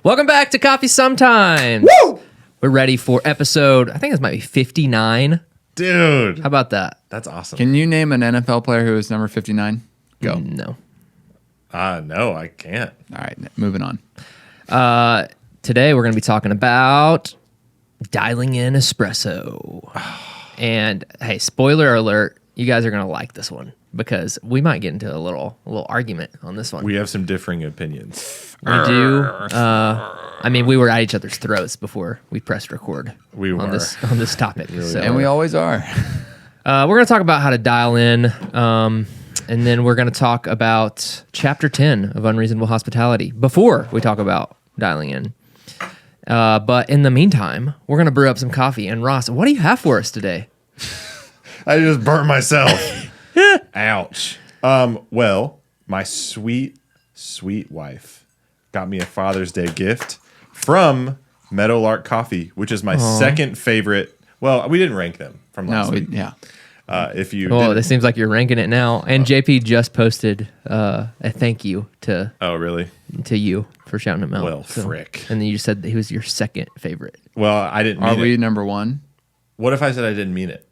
Welcome back to Coffee Sometimes. Woo! We're ready for episode, I think this might be 59. Dude. How about that? That's awesome. Can you name an NFL player who is number 59? Go. No. No, I can't. All right, moving on. Today we're going to be talking about dialing in espresso. And hey, spoiler alert, you guys are going to like this one because we might get into a little argument on this one. We have some differing opinions. We do. I mean, we were at each other's throats before we pressed record. We on were. this topic. So, And we always are. we're going to talk about how to dial in, and then we're going to talk about Chapter 10 of Unreasonable Hospitality before we talk about dialing in. But in the meantime, we're going to brew up some coffee. And Ross, what do you have for us today? I just burnt myself. Ouch. Well, my sweet wife got me a Father's Day gift from Meadowlark Coffee, which is my second favorite. Well, we didn't rank them from last week. Yeah. If you Oh, didn't- this seems like you're ranking it now. And JP just posted a thank you to Oh, really? you for shouting him out. Well, frick. And then you just said that he was your second favorite. Well, I didn't Are mean we it. number one? What if I said I didn't mean it?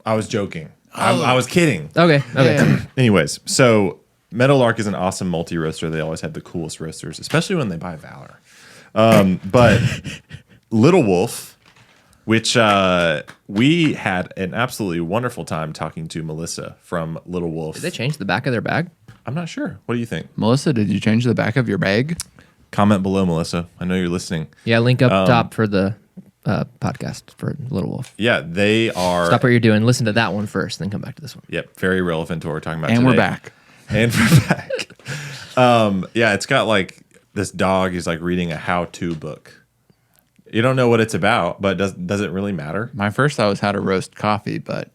I was joking. I was kidding. Okay. Yeah. Anyways, so Meadowlark is an awesome multi-roaster. They always have the coolest roasters, especially when they buy Valor. But Little Wolf, which we had an absolutely wonderful time talking to Melissa from Little Wolf. Did they change the back of their bag? I'm not sure. What do you think? Melissa, did you change the back of your bag? Comment below, Melissa. I know you're listening. Yeah, link up top for the podcast for Little Wolf. Yeah, they are. Stop what you're doing. Listen to that one first, then come back to this one. Yep, very relevant to what we're talking about And today. we're back. And we're back. Yeah, it's got like this dog is like reading a how-to book. You don't know what it's about, but does it really matter? My first thought was how to roast coffee, but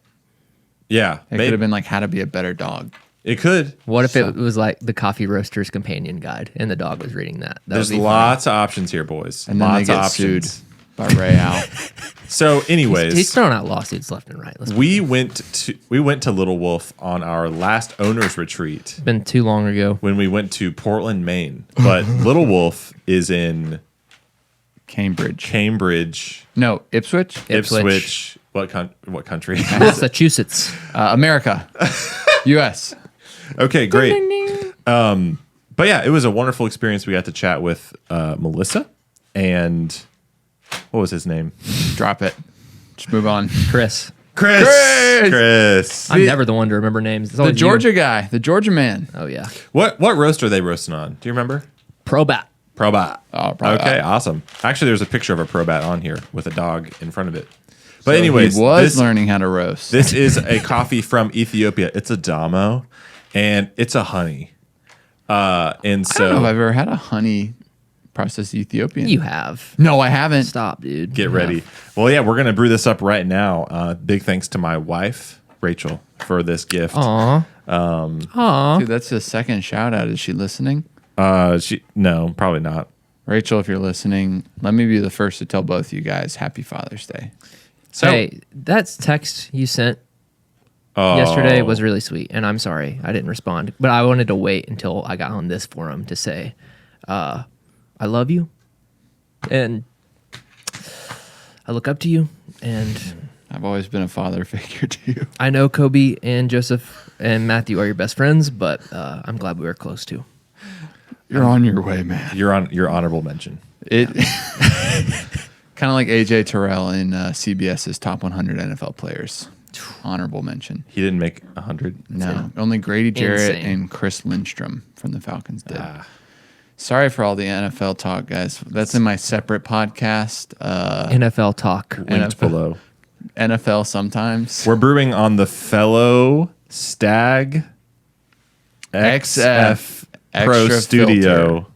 Yeah, it could have been like how to be a better dog. It could. What if it was like the Coffee Roaster's Companion Guide and the dog was reading that? There's would be lots of options here, boys. And then Lots they of get options. sued by Ray Al. So, fun. anyways, He's throwing out lawsuits left and right. we went to Little Wolf on our last owners retreat It's been too long ago. when we went to Portland, Maine. But Little Wolf is in Cambridge. Cambridge, No, Ipswich? Ipswich. What country? Massachusetts. America. U.S. Okay, great. But yeah, it was a wonderful experience. We got to chat with Melissa and what was his name? Drop it. Just move on. Chris. Chris. I'm never the one to remember names. It's The always you. Georgia guy. The Georgia man. Oh, yeah. What roaster are they roasting on? Do you remember? Probat. Probat. Oh, Probat. Okay, awesome. Actually, there's a picture of a Probat on here with a dog in front of it. But anyways, he was learning how to roast. this is a coffee from Ethiopia. It's a Damo, and it's a honey. And I don't know if so I've ever had a honey processed Ethiopian. You have. No, I haven't. Stop, dude. get ready. Well, yeah, we're gonna brew this up right now. Big thanks to my wife, Rachel, for this gift. Aw. Aw. Dude, that's the second shout out. Is she listening? No, probably not. Rachel, if you're listening, let me be the first to tell both you guys Happy Father's Day. So, Hey, that text you sent oh, yesterday was really sweet, and I'm sorry I didn't respond. But I wanted to wait until I got on this forum to say, I love you, and I look up to you, and I've always been a father figure to you. I know Kobe and Joseph and Matthew are your best friends, but I'm glad we were close too. You're on your way, man. You're on your honorable mention. It kind of like AJ Terrell in CBS's Top 100 NFL Players. Honorable mention. He didn't make 100. No, only Grady Jarrett Insane. and Chris Lindstrom from the Falcons did. Ah. Sorry for all the NFL talk, guys. That's in my separate podcast. NFL talk. Linked below. NFL sometimes. We're brewing on the Fellow Stag XF Pro Extra Studio.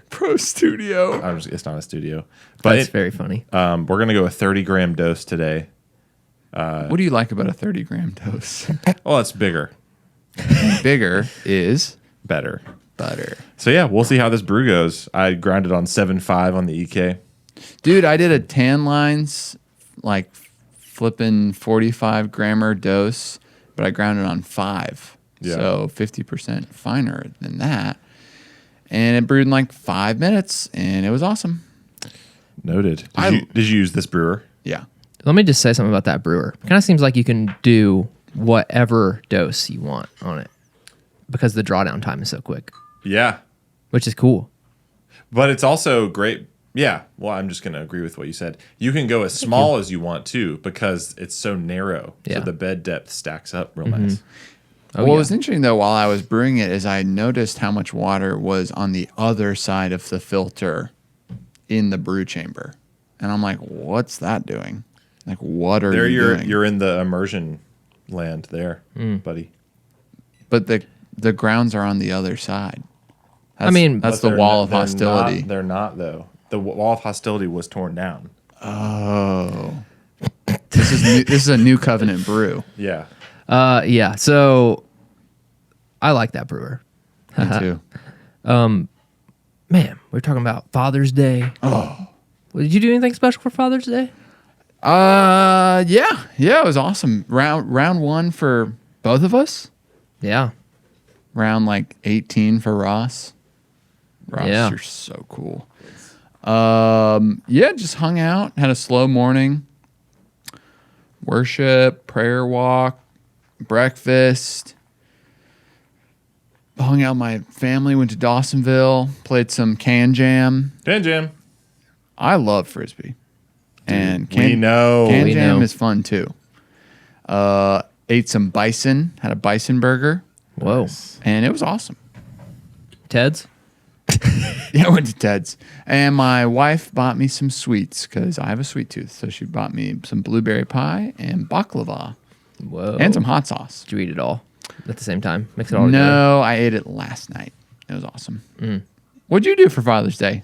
Pro Studio. It's not a studio, but That's very funny. we're gonna go a 30-gram dose today. What do you like about a 30-gram dose? Oh, it's bigger, Bigger is better. butter. So yeah, we'll see how this brew goes. I grounded on 7.5 on the EK. Dude, I did a tan lines like flipping 45 grammer dose, but I ground it on 5. Yeah. So 50% finer than that. and it brewed in like 5 minutes, and it was awesome. Noted. Did you use this brewer? Yeah. Let me just say something about that brewer. It kind of seems like you can do whatever dose you want on it because the drawdown time is so quick, Yeah. which is cool. But it's also great. Yeah. Well, I'm just going to agree with what you said. You can go as small as you want to because it's so narrow. Yeah. So the bed depth stacks up real nice. Oh, What yeah. was interesting, though, while I was brewing it is I noticed how much water was on the other side of the filter in the brew chamber. And I'm like, what's that doing? Like, what are you doing? You're in the immersion land there, buddy. But the grounds are on the other side. I mean, that's But the wall of they're hostility. They're not, though. The wall of hostility was torn down. Oh. This is a new covenant brew. Yeah. Yeah. So I like that brewer. Me too. Man, we're talking about Father's Day. Oh. Did you do anything special for Father's Day? Yeah, it was awesome. Round 1 for both of us. Yeah. Round like 18 for Ross. Ross, Yeah. you're so cool. Yeah, just hung out, had a slow morning. Worship, prayer walk, breakfast. Hung out with my family, went to Dawsonville, played some Can Jam. Dan Jam. I love Frisbee. And we know. Can We Jam know. is fun too. Ate some bison, had a bison burger, Whoa. and it was awesome. Ted's? Yeah, I went to Ted's. And my wife bought me some sweets because I have a sweet tooth. So she bought me some blueberry pie and baklava Whoa. and some hot sauce. Did you eat it all at the same time? Mix it all together? No, I ate it last night. It was awesome. What'd you do for Father's Day?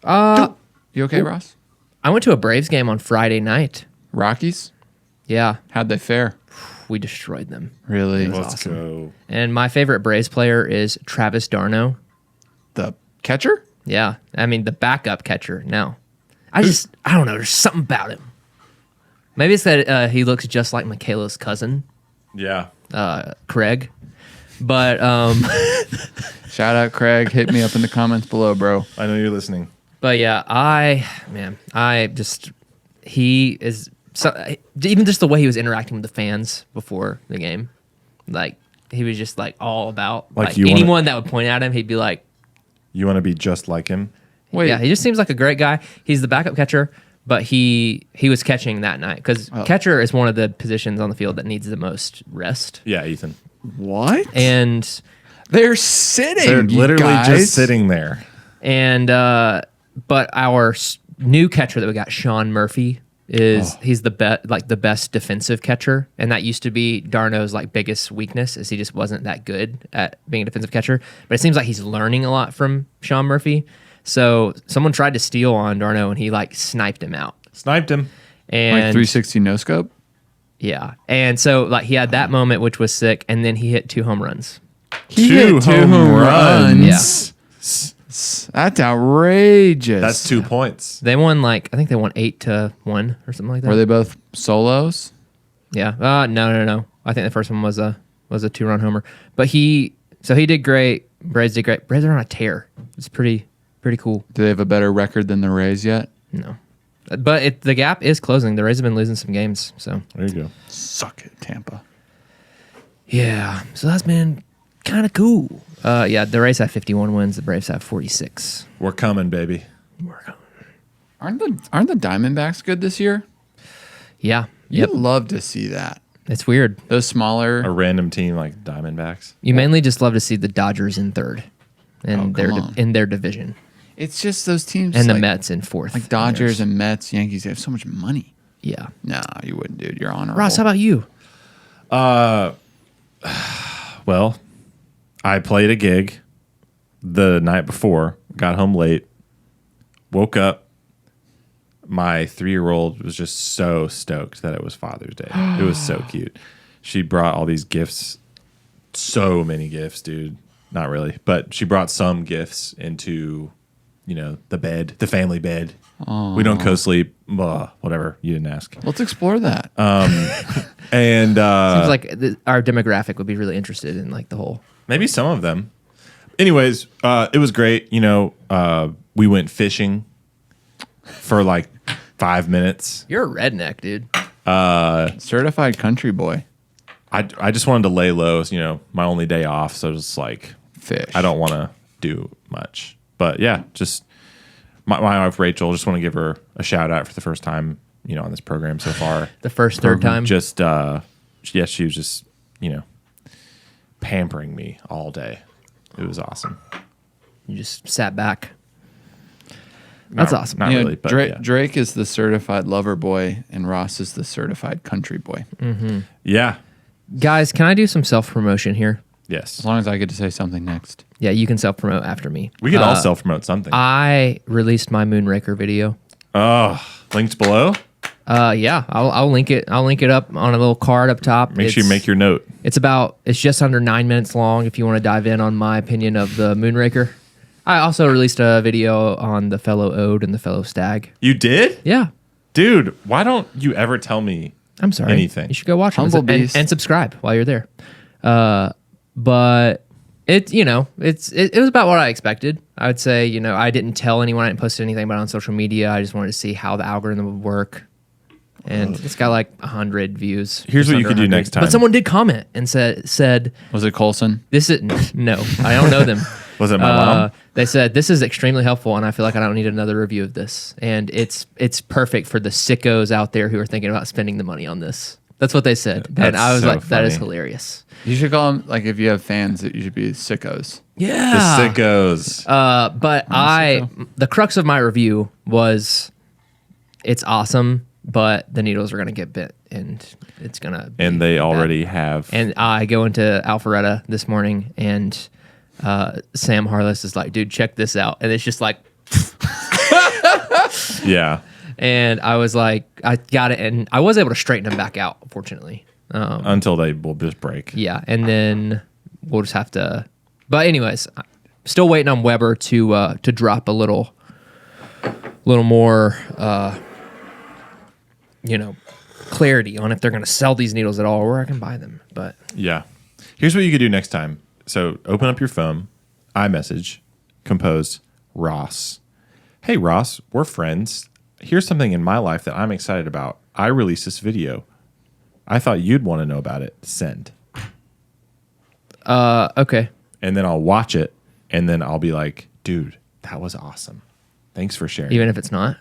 You okay, Ross? I went to a Braves game on Friday night. Rockies? Yeah. How'd they fare? We destroyed them. Really? Let's go. And my favorite Braves player is Travis d'Arnaud. The catcher? Yeah. I mean, the backup catcher. No. I don't know. There's something about him. Maybe it's that he looks just like Michaela's cousin, Yeah. Craig. But Shout out, Craig. Hit me up in the comments below, bro. I know you're listening. But yeah, he is, even just the way he was interacting with the fans before the game, like he was just like all about Like like you wanna- anyone that would point at him, he'd be like, You want to be just like him? Wait, yeah, he just seems like a great guy. He's the backup catcher, but he was catching that night because catcher is one of the positions on the field that needs the most rest. Yeah, Ethan. what? And They're sitting. They're you literally guys. just sitting there. but our new catcher that we got, Sean Murphy, he's the best defensive catcher, and that used to be Darno's like biggest weakness, is he just wasn't that good at being a defensive catcher. But it seems like he's learning a lot from Sean Murphy. So someone tried to steal on Darno, and he like sniped him out. Sniped him. And Like 360 no scope? yeah, and so like he had that moment, which was sick, and then he hit 2 home runs. He Two hit 2 home home runs. Yeah. That's outrageous. That's 2 points. They won I think they won 8-1 or something like that. Were they both solos? Yeah. No. I think the first one was a 2-run homer. But he did great. Braves did great. Braves are on a tear. It's pretty cool. Do they have a better record than the Rays yet? No. But the gap is closing. The Rays have been losing some games. So There you go. Suck it, Tampa. yeah. So that's been kind of cool. Yeah, the Rays have 51 wins. The Braves have 46. We're coming, baby. Aren't the Diamondbacks good this year? Yeah. You'd love to see that. It's weird. Those smaller. A random team like Diamondbacks. You mainly just love to see the Dodgers in third in their division, It's just those teams. and the like, Mets in fourth. Like Dodgers and Mets, Yankees, they have so much money. Yeah. No, you wouldn't, dude. You're honorable. Ross, how about you? Well, I played a gig the night before, got home late, woke up. My 3-year-old was just so stoked that it was Father's Day. It was so cute. She brought all these gifts, so many gifts, dude. Not really, but she brought some gifts into, the family bed. We don't co-sleep, whatever. You didn't ask. Let's explore that. And Seems like our demographic would be really interested in like the whole. maybe some of them. anyways, it was great. You know, we went fishing for like 5 minutes. You're a redneck, dude. Certified country boy. I just wanted to lay low. You know, my only day off, so just like Fish. I don't want to do much. But yeah, just my wife Rachel. Just want to give her a shout out for the first time, you know, on this program so far. The first third time. Just yeah, she was just, you know, pampering me all day. It was awesome. You just sat back. That's awesome. Not You know, really, but Drake, yeah. Drake is the certified lover boy, and Ross is the certified country boy. Yeah. Guys, can I do some self-promotion here? Yes. As long as I get to say something next. Yeah, you can self-promote after me. We could all self promote something. I released my Moonraker video. Oh, linked below. Yeah, I'll link it. I'll link it up on a little card up top. Make sure you make your note. It's just under 9 minutes long. If you want to dive in on my opinion of the Moonraker, I also released a video on the fellow Ode and the fellow Stag. You did? Yeah, Dude, why don't you ever tell me I'm sorry. anything? You should go watch them Humble beast. and subscribe while you're there. But it was about what I expected. I would say, you know, I didn't tell anyone. I didn't post anything about it on social media. I just wanted to see how the algorithm would work. And it's got like 100 views. Here's Just what you under could do 100. next time. But someone did comment and said Was it Colson? this is no, I don't know them. Was it my mom? They said this is extremely helpful, and I feel like I don't need another review of this. And it's perfect for the sickos out there who are thinking about spending the money on this. That's what they said, and That's I was so like, that is funny. hilarious. You should call them, like, if you have fans, that you should be sickos. Yeah, The sickos. But the crux of my review was, it's awesome, but the needles are gonna get bit, and it's gonna. And be they bad. already have. And I go into Alpharetta this morning, and Sam Harless is like, "Dude, check this out," and it's just like, Yeah. and I was like, I got it, and I was able to straighten them back out, fortunately. Until they will just break. Yeah, and then we'll just have to. But anyways, still waiting on Weber to drop a little more, clarity on if they're going to sell these needles at all or where I can buy them. But Yeah. Here's what you could do next time. So open up your phone, iMessage, compose Ross. Hey, Ross, we're friends. Here's something in my life that I'm excited about. I released this video. I thought you'd want to know about it. Send. okay, And then I'll watch it, and then I'll be like, dude, that was awesome. Thanks for sharing. even if it's not.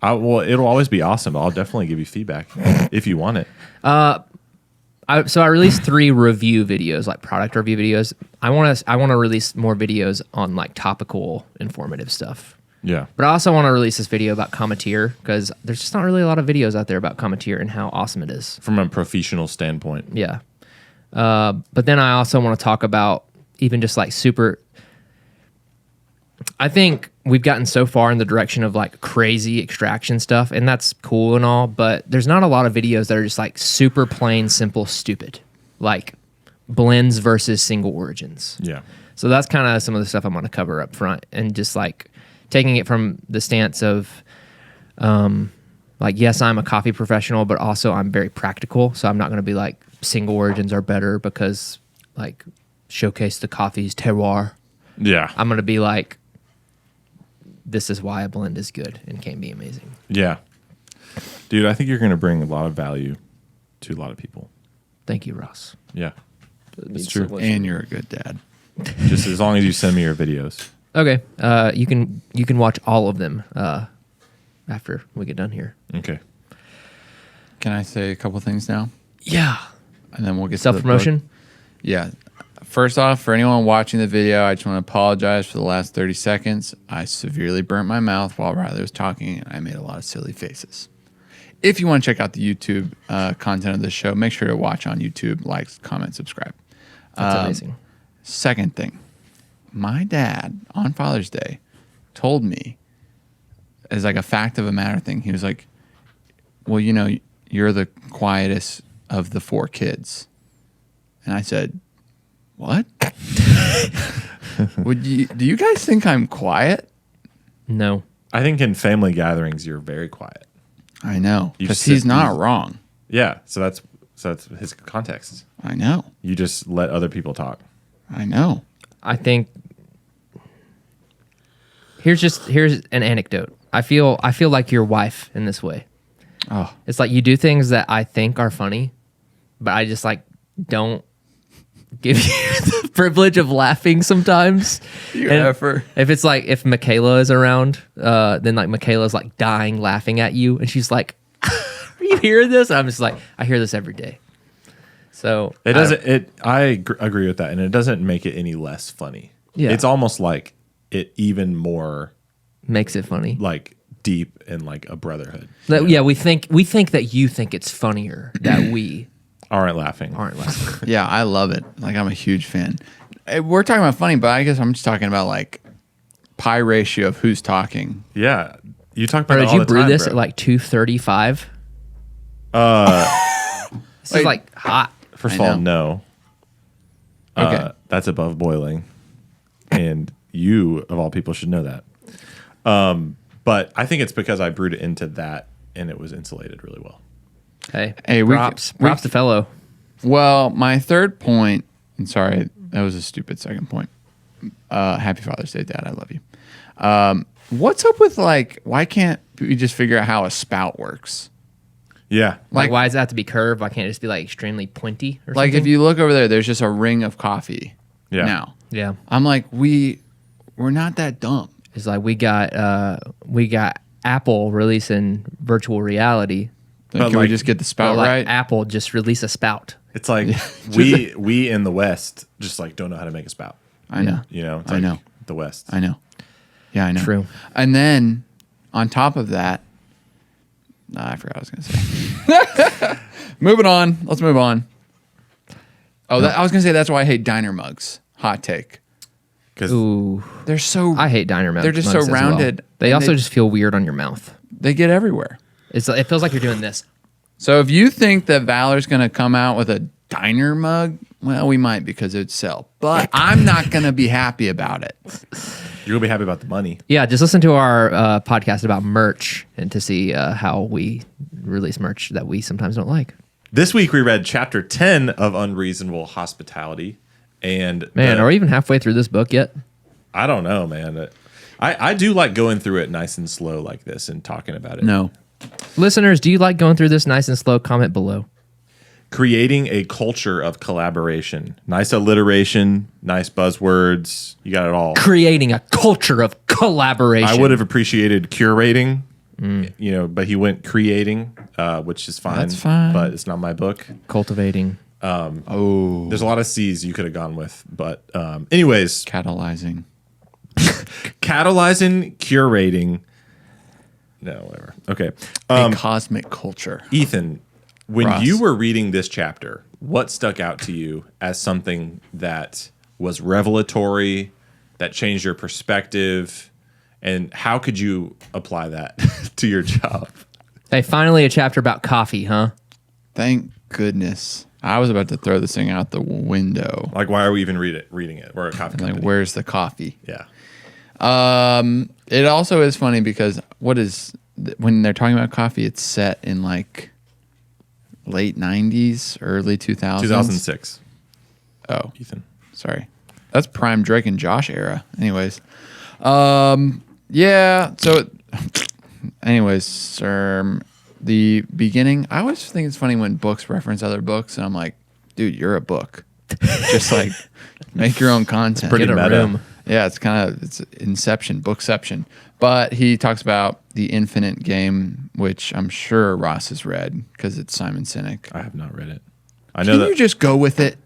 Well, it'll always be awesome, but I'll definitely give you feedback if you want it. So I released 3 review videos, like product review videos. I want to release more videos on like topical, informative stuff. Yeah. But I also want to release this video about Cometeer because there's just not really a lot of videos out there about Cometeer and how awesome it is. From a professional standpoint. Yeah. But then I also want to talk about even just like I think we've gotten so far in the direction of like crazy extraction stuff, and that's cool and all, but there's not a lot of videos that are just like super plain, simple, stupid, like blends versus single origins. Yeah. So that's kind of some of the stuff I'm going to cover up front, and just like taking it from the stance of, like, yes, I'm a coffee professional, but also I'm very practical. So I'm not going to be like single origins are better because like showcase the coffee's terroir. Yeah. I'm going to be like, this is why a blend is good and can be amazing. Yeah. Dude, I think you're going to bring a lot of value to a lot of people. Thank you, Ross. Yeah. It's true. And you're a good dad. Just as long as you send me your videos. Okay. You can watch all of them after we get done here. Okay. Can I say a couple things now? Yeah. And then we'll get to the book? Self-promotion? Yeah. First off, for anyone watching the video, I just want to apologize for the last 30 seconds. I severely burnt my mouth while Riley was talking, and I made a lot of silly faces. If you want to check out the YouTube content of the show, make sure to watch on YouTube, like, comment, subscribe. That's amazing. Second thing, my dad on Father's Day told me, as like a fact of a matter thing, he was like, well, you know, you're the quietest of the 4 kids. And I said, what? Do you guys think I'm quiet? No. I think in family gatherings, you're very quiet. I know. You Because sit- he's not wrong. Yeah. So that's his context. I know. You just let other people talk. I know. I think here's an anecdote. I feel like your wife in this way. Oh, It's like you do things that I think are funny, but I just like don't give you the privilege of laughing sometimes. If it's like if Michaela is around, then like Michaela's like dying laughing at you, and she's like, "Are you hearing this?" And I'm just like, I hear this every day. So It doesn't. I agree with that, and it doesn't make it any less funny. Yeah. It's almost like it even more makes it funny. like deep in like a brotherhood. Yeah, we think that you think it's funnier that we Aren't laughing. aren't laughing. yeah, I love it. Like, I'm a huge fan. We're talking about funny, but I guess I'm just talking about like pi ratio of who's talking. Yeah, you talk about Or it did all you the brew time, this bro. at like 2:35? This is like hot. First of I all, know. no. Okay. That's above boiling, and you of all people should know that. But I think it's because I brewed it into that, and it was insulated really well. Hey, we- props we- to fellow. Well, my third point, and sorry, that was a stupid second point. Happy Father's Day, Dad. I love you. What's up with like, why can't we just figure out how a spout works? Yeah, Like, why does that have to be curved? Why can't it just be like extremely pointy or Like, something? if you look over there, there's just a ring of coffee. Yeah. Now, Yeah. I'm like, we're not that dumb. It's like we got Apple releasing virtual reality. Like, But can we like- just get the But spout like right? Apple just release a spout. it's like we in the West just like don't know how to make a spout. I know. You know, it's I like know. the West. I know. Yeah, I know. True. And then on top of that, I forgot what I was going to say. Moving on. Let's move on. Oh, I was going to say that's why I hate diner mugs. Hot take. Because Ooh, They're so I hate diner mugs. They're just mugs so as well. rounded, They and also they- just feel weird on your mouth. they get everywhere. It feels like you're doing this. So if you think that Valor's going to come out with a diner mug, well, we might because it'd sell. But I'm not going to be happy about it. you're gonna be happy about the money. Yeah, just listen to our podcast about merch and to see how we release merch that we sometimes don't like. This week we read chapter 10 of Unreasonable Hospitality, and Man, are we even halfway through this book yet? I don't know, man. I do like going through it nice and slow like this and talking about it. No. Listeners, do you like going through this nice and slow? Comment below. Creating a culture of collaboration. Nice alliteration, nice buzzwords. You got it all. Creating a culture of collaboration. I would have appreciated curating, you know, but he went creating, which is fine. That's fine. But it's not my book. cultivating. Oh. There's a lot of C's you could have gone with. But anyways, Catalyzing. catalyzing, curating. No, whatever. Okay. A cosmic culture. Ethan, when Ross. you were reading this chapter, what stuck out to you as something that was revelatory, that changed your perspective, and how could you apply that to your job? Hey, finally a chapter about coffee, huh? Thank goodness. I was about to throw this thing out the window. Like, why are we even reading it? We're a coffee Like, company. where's the coffee? Yeah. It also is funny because when they're talking about coffee, it's set in like late 90s, early 2000s. 2006, Oh, Ethan. sorry. That's prime Drake and Josh era. Anyways. Yeah. So, anyways, the beginning, I always think it's funny when books reference other books, and I'm like, dude, you're a book. Just like make your own content. pretty Get a meta. room. Yeah, it's Inception, Bookception. But he talks about the Infinite Game, which I'm sure Ross has read because it's Simon Sinek. I have not read it. I know Can that. you just go with it?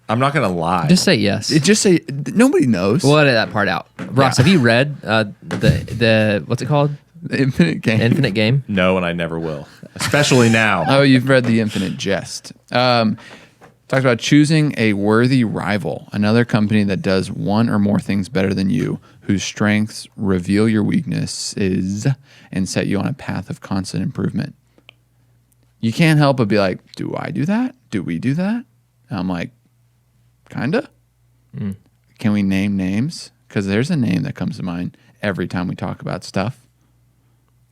I'm not going to lie. Just say yes. It just say nobody knows. We'll edit that part out. Ross, have you read the what's it called? The Infinite Game. Infinite Game? No, and I never will. Especially now. Oh, you've read The Infinite Jest. Talks about choosing a worthy rival, another company that does one or more things better than you, whose strengths reveal your weaknesses and set you on a path of constant improvement. You can't help but be like, do I do that? Do we do that? And I'm like, kinda. Can we name names? Because there's a name that comes to mind every time we talk about stuff.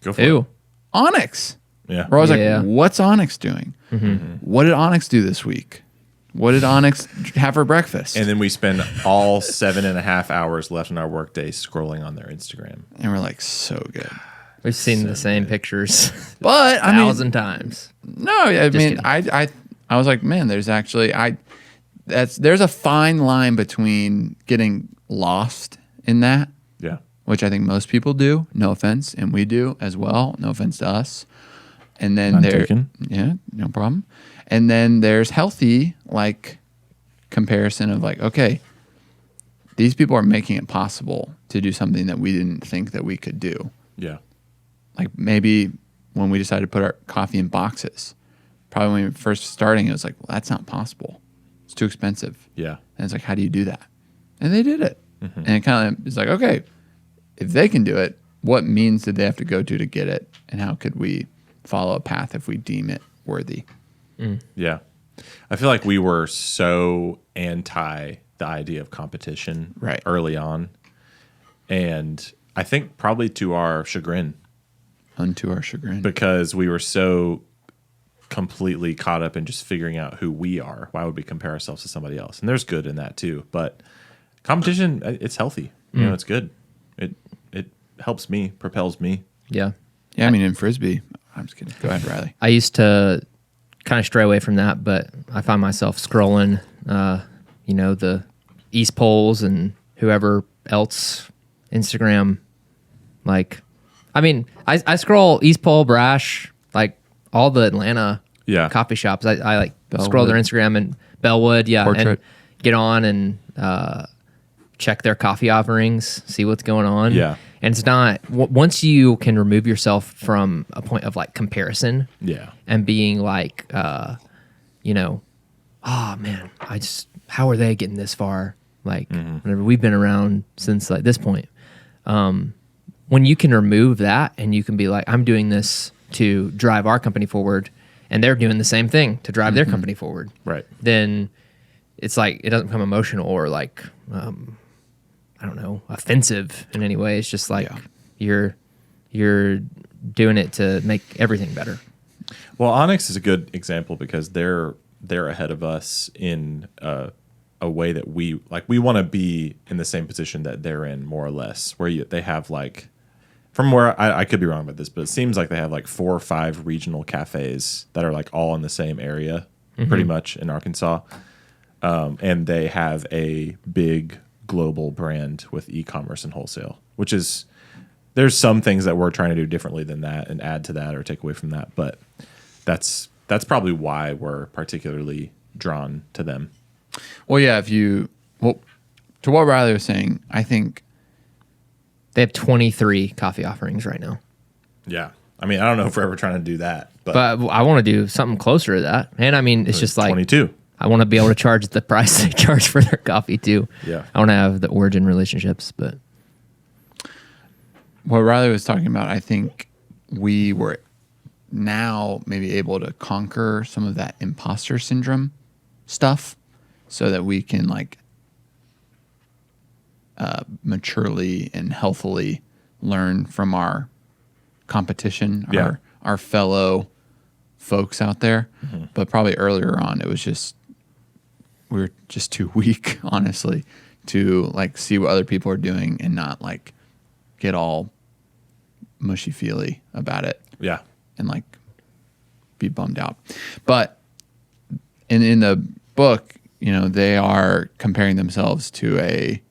Go for Ew. it. Onyx. Yeah. We're always Yeah. like, what's Onyx doing? What did Onyx do this week? What did Onyx have for breakfast? And then we spend all 7.5 hours left in our workday scrolling on their Instagram. And we're like, so good. We've seen the same pictures But I mean, 1,000 times. no, I mean, kidding. I was like, man, there's actually there's a fine line between getting lost in that, Yeah. which I think most people do. No offense, and we do as well. No offense to us. And then None there, taken. yeah, no problem. And then there's healthy like comparison of like, okay, these people are making it possible to do something that we didn't think that we could do. Yeah. Like maybe when we decided to put our coffee in boxes, probably when we were first starting, it was like, well, that's not possible. It's too expensive. Yeah. And it's like, how do you do that? And they did it. And it kind of is like, okay, if they can do it, what means did they have to go to get it? And how could we follow a path if we deem it worthy? Yeah. I feel like we were so anti the idea of competition Right. early on. And I think probably to our chagrin, Unto our chagrin. because we were so completely caught up in just figuring out who we are. Why would we compare ourselves to somebody else? And there's good in that too. But competition, it's healthy. You know, it's good. It helps me, propels me. Yeah. Yeah, I mean, in Frisbee, I'm just kidding. Go ahead, Riley. I used to kind of stray away from that, but I find myself scrolling, the East Poles and whoever else Instagram. Like, I mean, I scroll East Pole, Brash, like all the Atlanta coffee shops. I like scroll their Instagram and Bellwood, Portrait. and get on and check their coffee offerings, see what's going on. Yeah. And it's not, once you can remove yourself from a point of like comparison Yeah. and being like, oh man, how are they getting this far? Like, whenever we've been around since like this point. When you can remove that and you can be like, I'm doing this to drive our company forward and they're doing the same thing to drive their company forward. Right. Then it's like, it doesn't become emotional or like, I don't know, offensive in any way. It's just like you're doing it to make everything better. Well, Onyx is a good example because they're ahead of us in a way that we want to be in the same position that they're in, more or less, where they have like, from where I could be wrong about this, but it seems like they have like 4 or 5 regional cafes that are like all in the same area, pretty much in Arkansas. And they have a big global brand with e-commerce and wholesale, which is, there's some things that we're trying to do differently than that and add to that or take away from that. But that's probably why we're particularly drawn to them. Well, yeah, to what Riley was saying, I think They have 23 coffee offerings right now. Yeah. I mean, I don't know if we're ever trying to do that, but I want to do something closer to that. And I mean, it's just like 22. I want to be able to charge the price they charge for their coffee too. Yeah. I want to have the origin relationships, but what Riley was talking about, I think we were now maybe able to conquer some of that imposter syndrome stuff so that we can like maturely and healthily learn from our competition, our fellow folks out there. But probably earlier on, it was just, we were just too weak, honestly, to like see what other people are doing and not like get all mushy feely about it. Yeah. And like be bummed out. But in the book, they are comparing themselves to a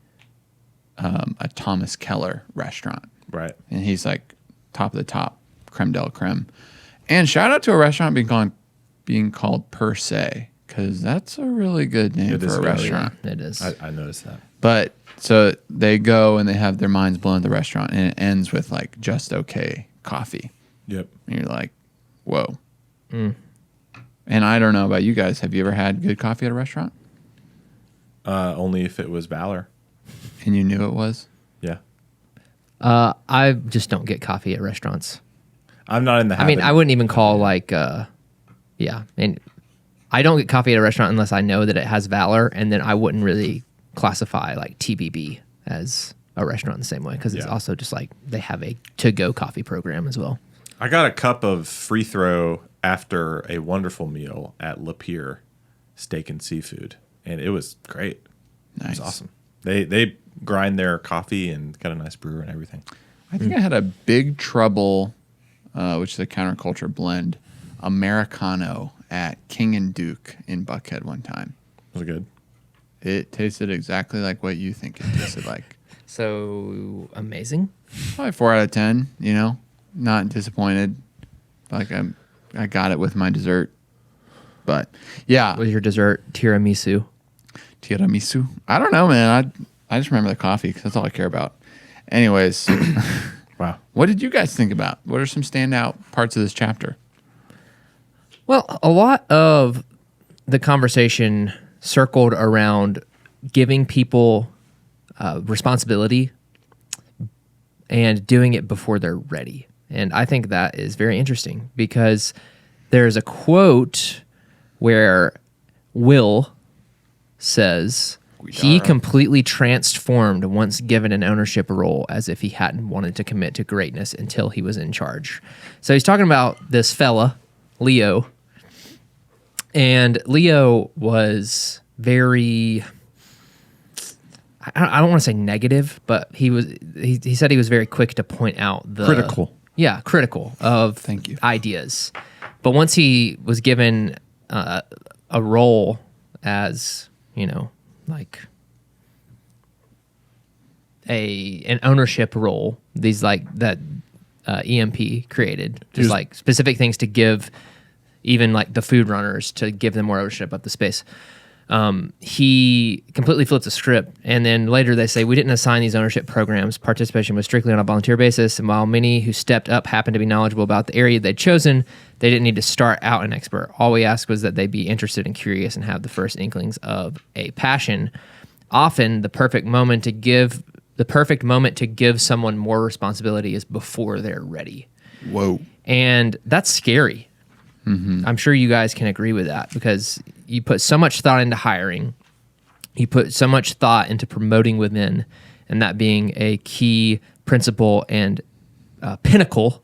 Thomas Keller restaurant. Right. And he's like top of the top, creme de la creme. And shout out to a restaurant being called Per Se, because that's a really good name for a restaurant. yeah, it is. I noticed that. But so they go and they have their minds blown at the restaurant, and it ends with like just okay coffee. Yep. And you're like, whoa. And I don't know about you guys. Have you ever had good coffee at a restaurant? Only if it was Valor. And you knew it was? Yeah. I just don't get coffee at restaurants. I'm not in the I habit. mean, I wouldn't even call like, and I don't get coffee at a restaurant unless I know that it has Valor, and then I wouldn't really classify like TBB as a restaurant the same way because it's also just like they have a to-go coffee program as well. I got a cup of free throw after a wonderful meal at Lapeer steak and seafood, and it was great. Nice. It was awesome. They grind their coffee and got a nice brewer and everything. I think I had a Big Trouble, which is a counterculture blend, Americano at King and Duke in Buckhead one time. Was it good? It tasted exactly like what you think it tasted like. So amazing. Probably 4 out of 10, you know, not disappointed. Like I got it with my dessert. But yeah. With your dessert, tiramisu. Tiramisu? I don't know, man. I just remember the coffee because that's all I care about. Anyways. Wow. What did you guys think about? What are some standout parts of this chapter? Well, a lot of the conversation circled around giving people responsibility and doing it before they're ready. And I think that is very interesting because there's a quote where Will says he completely transformed once given an ownership role as if he hadn't wanted to commit to greatness until he was in charge. So he's talking about this fella, Leo. And Leo was very, I don't want to say negative, but he said he was very quick to point out the Critical. Yeah, critical of Thank you. ideas. But once he was given a role as, you know, like an ownership role, these like that EMP created, just like specific things to give, even like the food runners, to give them more ownership of the space. He completely flipped the script, and then later they say, we didn't assign these ownership programs. Participation was strictly on a volunteer basis, and while many who stepped up happened to be knowledgeable about the area they'd chosen, they didn't need to start out an expert. All we asked was that they be interested and curious and have the first inklings of a passion. Often the perfect moment to give someone more responsibility is before they're ready. Whoa. And that's scary. I'm sure you guys can agree with that because you put so much thought into hiring. You put so much thought into promoting within, and that being a key principle and pinnacle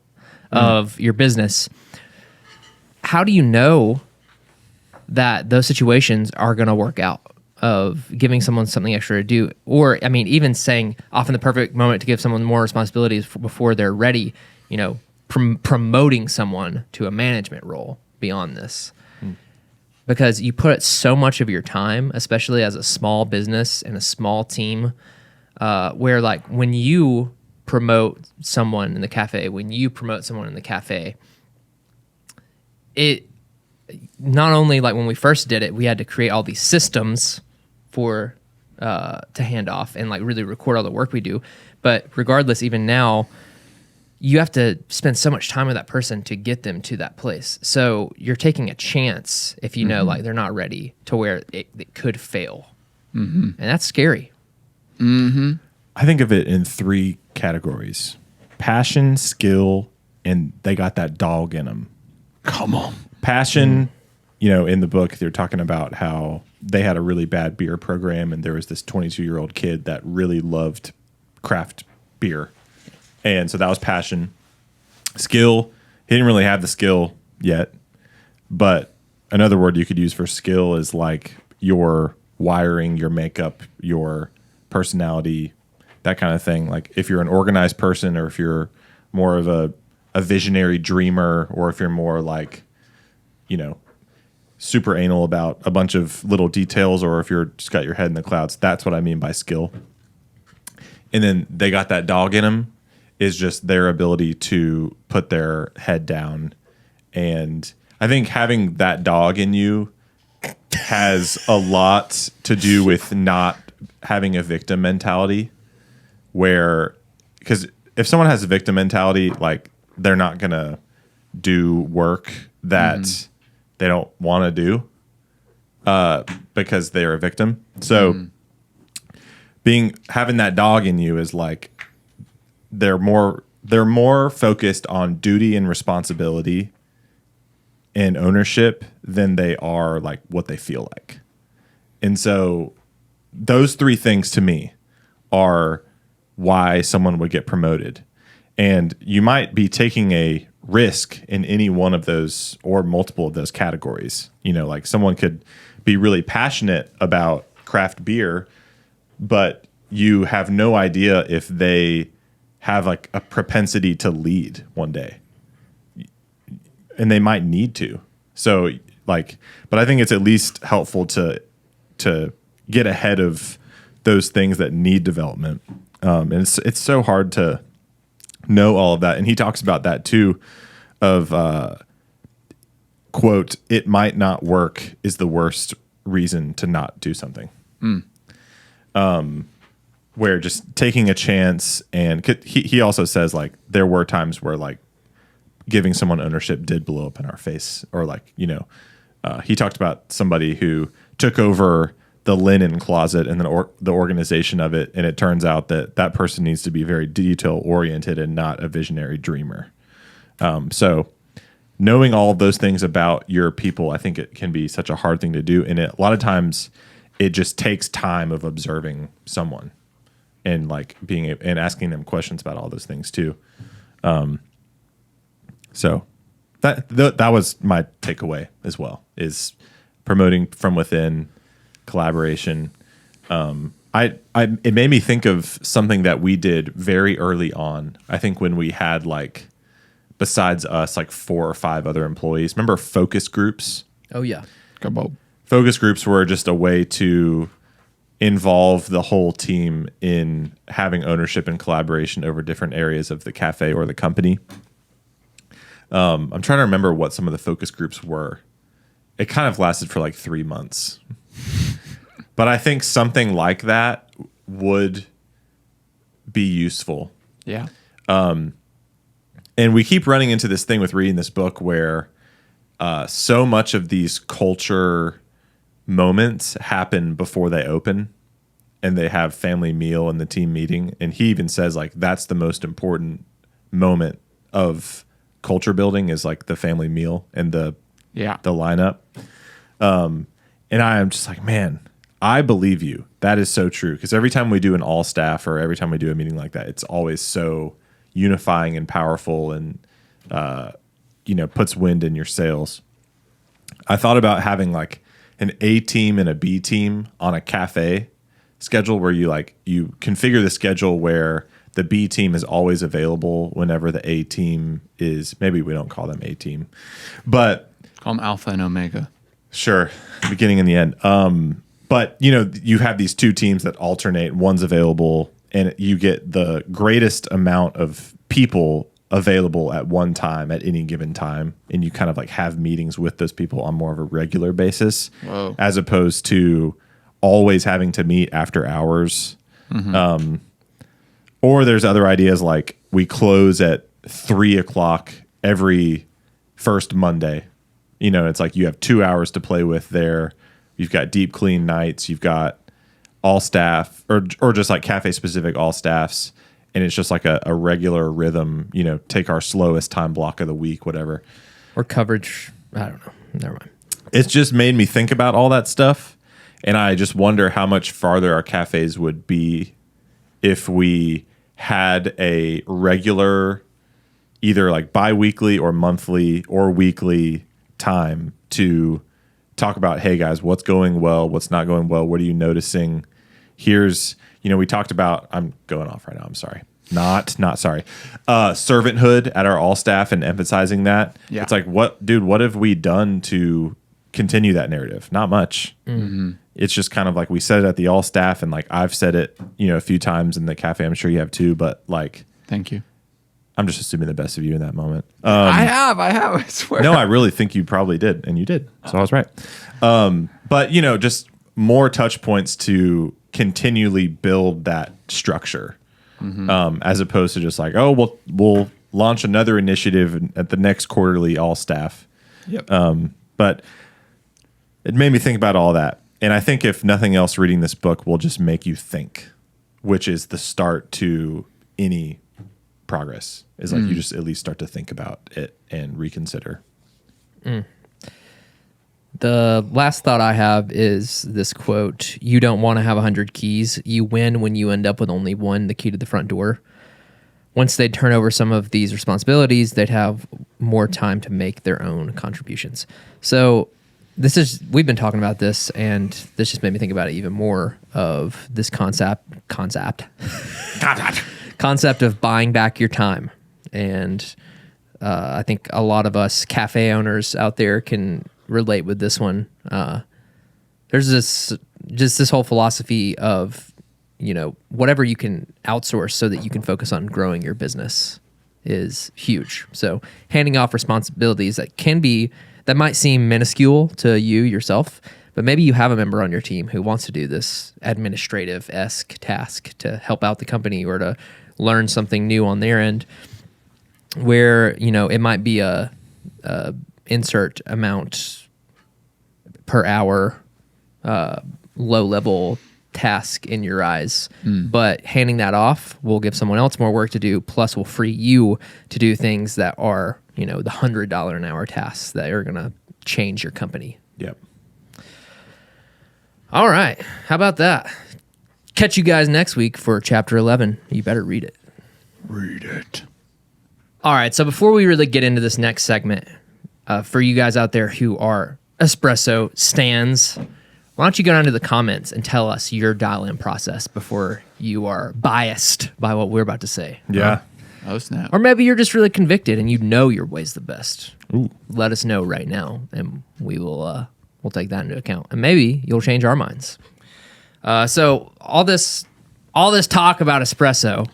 of your business. How do you know that those situations are going to work out, of giving someone something extra to do? Or, I mean, even saying often the perfect moment to give someone more responsibilities before they're ready, you know, promoting someone to a management role beyond this. Because you put so much of your time, especially as a small business and a small team, where like when you promote someone in the cafe, it not only like when we first did it, we had to create all these systems for to hand off and like really record all the work we do. But regardless, even now, you have to spend so much time with that person to get them to that place. So you're taking a chance if you know like they're not ready to where it could fail. And that's scary. I think of it in 3 categories: passion, skill, and they got that dog in them. Come on. Passion, you know, in the book, they're talking about how they had a really bad beer program, and there was this 22-year-old kid that really loved craft beer. And so that was passion. Skill, he didn't really have the skill yet, but another word you could use for skill is like your wiring, your makeup, your personality, that kind of thing. Like if you're an organized person, or if you're more of a visionary dreamer, or if you're more like, you know, super anal about a bunch of little details, or if you're just got your head in the clouds, that's what I mean by skill. And then they got that dog in them, is just their ability to put their head down. And I think having that dog in you has a lot to do with not having a victim mentality, where, because if someone has a victim mentality, like they're not going to do work that they don't want to do because they're a victim. So having that dog in you is like, they're more focused on duty and responsibility and ownership than they are like what they feel like. And so those 3 things to me are why someone would get promoted. And you might be taking a risk in any one of those or multiple of those categories. You know, like someone could be really passionate about craft beer, but you have no idea if they have like a propensity to lead one day, and they might need to. So like, but I think it's at least helpful to get ahead of those things that need development. And it's so hard to know all of that. And he talks about that too, of quote, "It might not work is the worst reason to not do something." Where just taking a chance, and he also says like there were times where like giving someone ownership did blow up in our face, or like, you know, he talked about somebody who took over the linen closet and then the organization of it, and it turns out that that person needs to be very detail oriented and not a visionary dreamer. So knowing all of those things about your people, I think it can be such a hard thing to do, and a lot of times it just takes time of observing someone and like and asking them questions about all those things too. So that was my takeaway as well, is promoting from within, collaboration. It made me think of something that we did very early on. I think when we had like, besides us, like 4 or 5 other employees. Remember focus groups? Oh yeah. Come on. Focus groups were just a way to involve the whole team in having ownership and collaboration over different areas of the cafe or the company. I'm trying to remember what some of the focus groups were. It kind of lasted for like 3 months. But I think something like that would be useful. Yeah. And we keep running into this thing with reading this book where so much of these culture moments happen before they open, and they have family meal and the team meeting. And he even says like that's the most important moment of culture building, is like the family meal and the lineup. And I am just like, man, I believe you. That is so true. Because every time we do an all staff, or every time we do a meeting like that, it's always so unifying and powerful, and you know, puts wind in your sails. I thought about having like an A team and a B team on a cafe schedule, where you configure the schedule where the B team is always available whenever the A team is. Maybe we don't call them A team, but Call them Alpha and Omega. Sure, beginning and the end. But you know, you have these 2 teams that alternate. One's available, and you get the greatest amount of people available at one time at any given time, and you kind of like have meetings with those people on more of a regular basis. Whoa. As opposed to always having to meet after hours. Mm-hmm. Or there's other ideas like we close at 3:00 every first Monday. You know, it's like you have 2 hours to play with there. You've got deep clean nights. You've got all staff, or just like cafe specific all staffs. And it's just like a regular rhythm, you know, take our slowest time block of the week, whatever. Or coverage. I don't know. Never mind. It's just made me think about all that stuff. And I just wonder how much farther our cafes would be if we had a regular, either like bi-weekly or monthly or weekly time to talk about, hey guys, what's going well, what's not going well, what are you noticing? Here's, you know, we talked about, I'm going off right now, I'm sorry. Not sorry. Servanthood at our all staff, and emphasizing that. Yeah. It's like, what have we done to continue that narrative? Not much. Mm-hmm. It's just kind of like we said it at the all staff, and like I've said it, you know, a few times in the cafe. I'm sure you have too, but like, thank you. I'm just assuming the best of you in that moment. I have, I swear. No, I really think you probably did, and you did. So I was right. But you know, just more touch points to continually build that structure, as opposed to just like, oh, we'll launch another initiative at the next quarterly all staff. Yep. But it made me think about all that, and I think if nothing else, reading this book will just make you think, which is the start to any progress. Is like you just at least start to think about it and reconsider. The last thought I have is this quote: "You don't want to have 100 keys. You win when you end up with only one, the key to the front door." Once they turn over some of these responsibilities, they'd have more time to make their own contributions. So we've been talking about this, and this just made me think about it even more, of this concept of buying back your time. And I think a lot of us cafe owners out there can relate with this one. There's this whole philosophy of, whatever you can outsource so that you can focus on growing your business is huge. So handing off responsibilities that might seem minuscule to you yourself, but maybe you have a member on your team who wants to do this administrative-esque task to help out the company or to learn something new on their end, where, it might be a insert amount per hour, low-level task in your eyes, but handing that off will give someone else more work to do, plus will free you to do things that are, the $100 an hour tasks that are going to change your company. Yep. All right. How about that? Catch you guys next week for chapter 11. You better read it. Read it. All right. So before we really get into this next segment, for you guys out there who are Espresso stans, why don't you go down to the comments and tell us your dial-in process before you are biased by what we're about to say. Yeah. Oh, snap. Or maybe you're just really convicted and your way's the best. Ooh. Let us know right now, and we'll take that into account. And maybe you'll change our minds. So all this talk about espresso,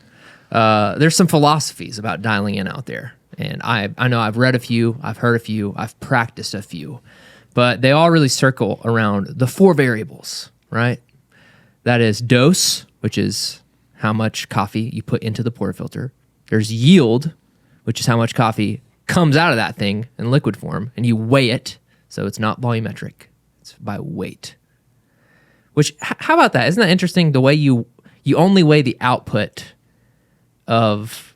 there's some philosophies about dialing in out there. And I know I've read a few, I've heard a few, I've practiced a few, but they all really circle around the 4 variables, right? That is dose, which is how much coffee you put into the portafilter. There's yield, which is how much coffee comes out of that thing in liquid form, and you weigh it, so it's not volumetric. It's by weight. Which, how about that? Isn't that interesting? The way you only weigh the output of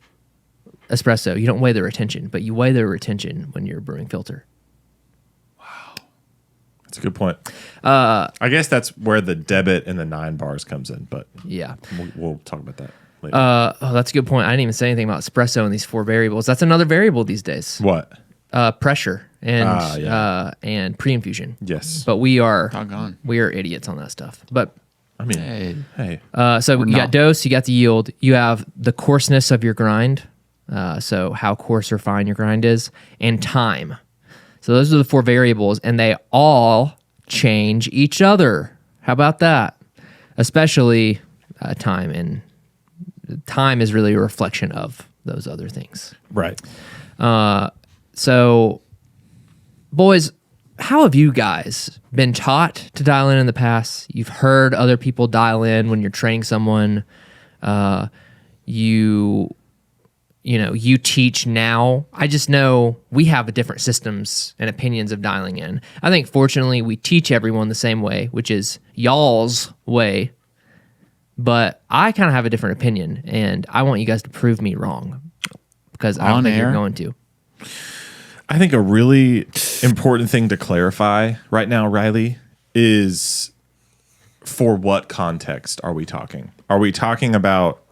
espresso. You don't weigh the retention, but you weigh the retention when you're brewing filter. Wow. That's a good point. I guess that's where the debit and the 9 bars comes in, but yeah, we'll talk about that later. That's a good point. I didn't even say anything about espresso and these 4 variables. That's another variable these days. What? Pressure and pre-infusion. Yes. But we are Doggone. idiots on that stuff. But I mean, hey. So you got dose, you got the yield, you have the coarseness of your grind. So how coarse or fine your grind is, and time. So those are the 4 variables, and they all change each other. How about that? Especially time, and time is really a reflection of those other things. Right. So, boys, how have you guys been taught to dial in the past? You've heard other people dial in when you're training someone. You teach now. I just know we have different systems and opinions of dialing in. I think, fortunately, we teach everyone the same way, which is y'all's way. But I kind of have a different opinion, and I want you guys to prove me wrong, because I don't think you're going to. I think a really important thing to clarify right now, Riley, is for what context are we talking? Are we talking about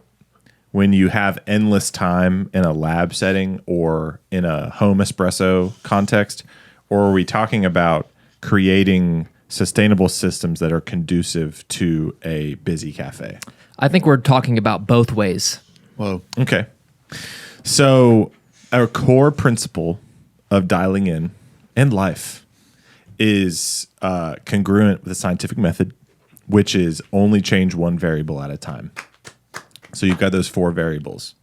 when you have endless time in a lab setting or in a home espresso context? Or are we talking about creating sustainable systems that are conducive to a busy cafe? I think we're talking about both ways. Whoa. Okay. So our core principle of dialing in life is congruent with the scientific method, which is only change 1 variable at a time. So you've got those 4 variables.